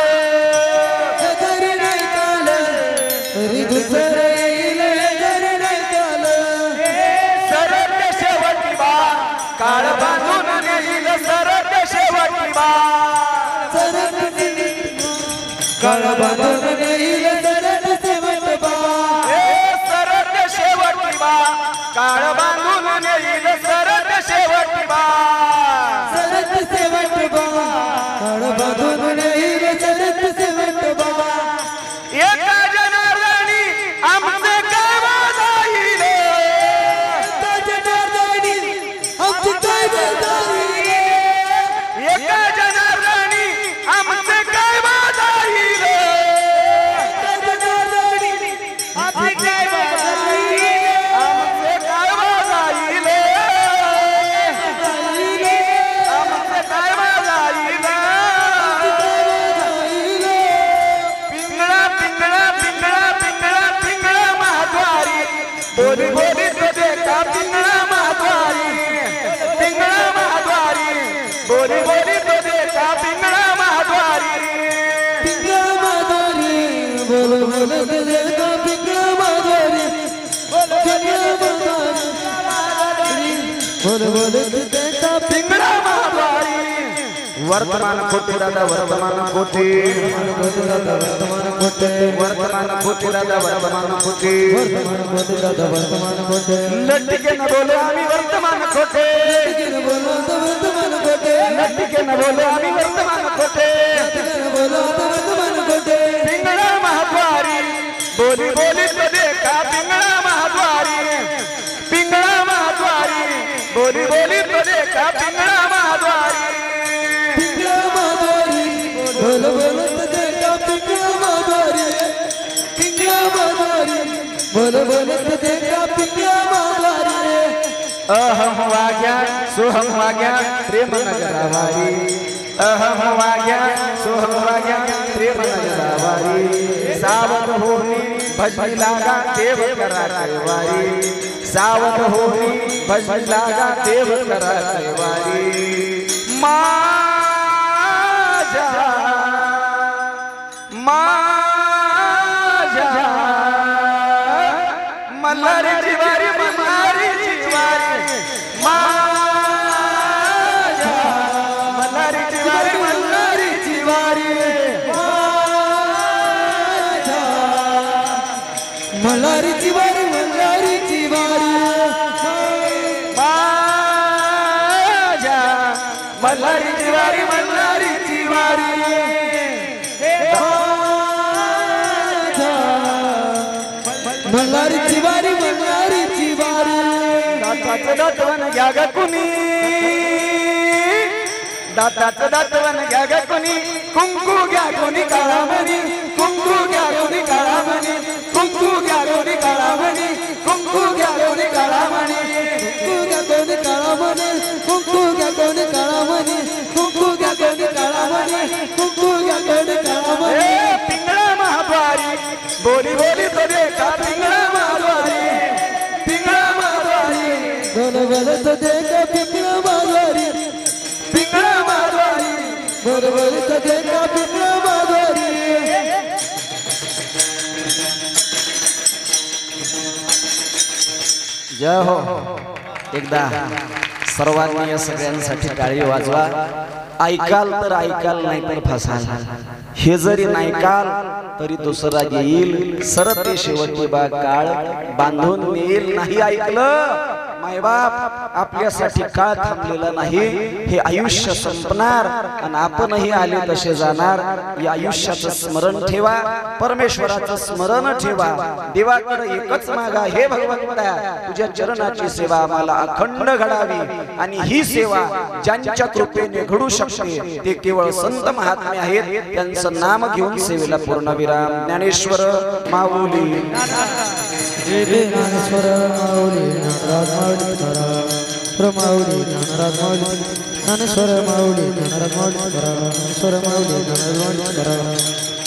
सरळ शेवटी बा काळ बांधून नेईल सरळ शेवटी बा काळ बांधून नेईल सरळ शेवटी बा सरळ शेवटी बा काळ बांधून नेईल सरळ शेवटी बा एका जनार्दनी आमचे काय जाईल एका जनार्दनी आमचे काय बोली बोली तो देखा पिंगला महाद्वारी बोली बोली तो देखा पिंगला महाद्वारी बोल बोल तो देखा पिंगला महाद्वारी बोल बोल तो देखा पिंगला महाद्वारी वर्तमान कोटी दादा वर्तमान कोटी वर्तमान कोटी दादा वर्तमान कोटी लट्टिके न बोलो आम्ही वर्तमान कोटे लट्टिके न बोलो आम्ही वर्तमान कोटे पिंगळा महाद्वारी बोली बोली तो देखा पिंगळा महाद्वारी बोली बोली तो देखा पिंगळा महाद्वारी बोल बोल तो देखा पिंगला महाद्वारी बोल बोलत देखा पिंगळा माघारी रे अहम वाग्या सोहम वाग्या प्रेम नगरावारी अहम वाग्या सोहम वाग्या प्रेम नगरावारी सावध होनी भजनी लागा देव करा वारी सावध होनी भजनी लागा देव करा वारी माझ्या माझ्या मल्हारी जिवारी मल्हारी जिवारी माझ्या मल्हारी जिवारी मल्हारी जिवारी मल्हारी जिवारी मल्हारी जिवारी माझ्या मल्हारी जिवारी मल्हारी जिवारी मल्हारी जिवारी मल्हारी जिवारी दाताचं दातवन घ्या ग कुणी दाताचं दातवन घ्या ग कुणी कुंकू घ्या कोणी काळामणी कुंकू घ्या कोणी काळामणी कुंकू घ्या कोणी काळामणी कुंकू घ्या कोणी काळामणी कुंकू घ्या कोणी काळामणी कुंकू घ्या कोणी काळामणी कुंकू घ्या कोणी काळामणी ए पिंगळा महाद्वारी बोली बोली तो देखा पिंगळा महाद्वारी पिंगळा महाद्वारी बोल बोलत देखा पिंगळा माघारी पिंगळा महाद्वारी बोल बोलत देखा पिंगळा माघारी जय हो एकदा सर्वांनी या सगळ्यांसाठी टाळी वाजवा ऐकाल तर ऐकाल नाही तर फसाल हे जरी नाही काल तरी दुसरा येईल सरते शेवटी बा काळ बांधून नेईल नाही ऐकलं मायबाप आपल्यासाठी काळ थांबलेला नाही हे आयुष्य संपणार आणि आपणही आले तसे जाणार या आयुष्याचं स्मरण ठेवा परमेश्वराचं स्मरण ठेवा देवाकडे एकच मागा हे भगवंता तुझ्या चरणाची सेवा आम्हाला अखंड घडावी आणि ही सेवा ज्यांच्या कृपेने घडू शकते ते केवळ संत महात्मे आहेत त्यांचं नाम घेऊन सेवेला पूर्णविराम ज्ञानेश्वर माऊली ज्ञानेश्वर माऊली ज्ञानराज माऊली माऊली ज्ञानराज माऊली ज्ञानेश्वर माऊली ज्ञानराज माऊली ज्ञानेश्वर माऊली ज्ञानराज माऊली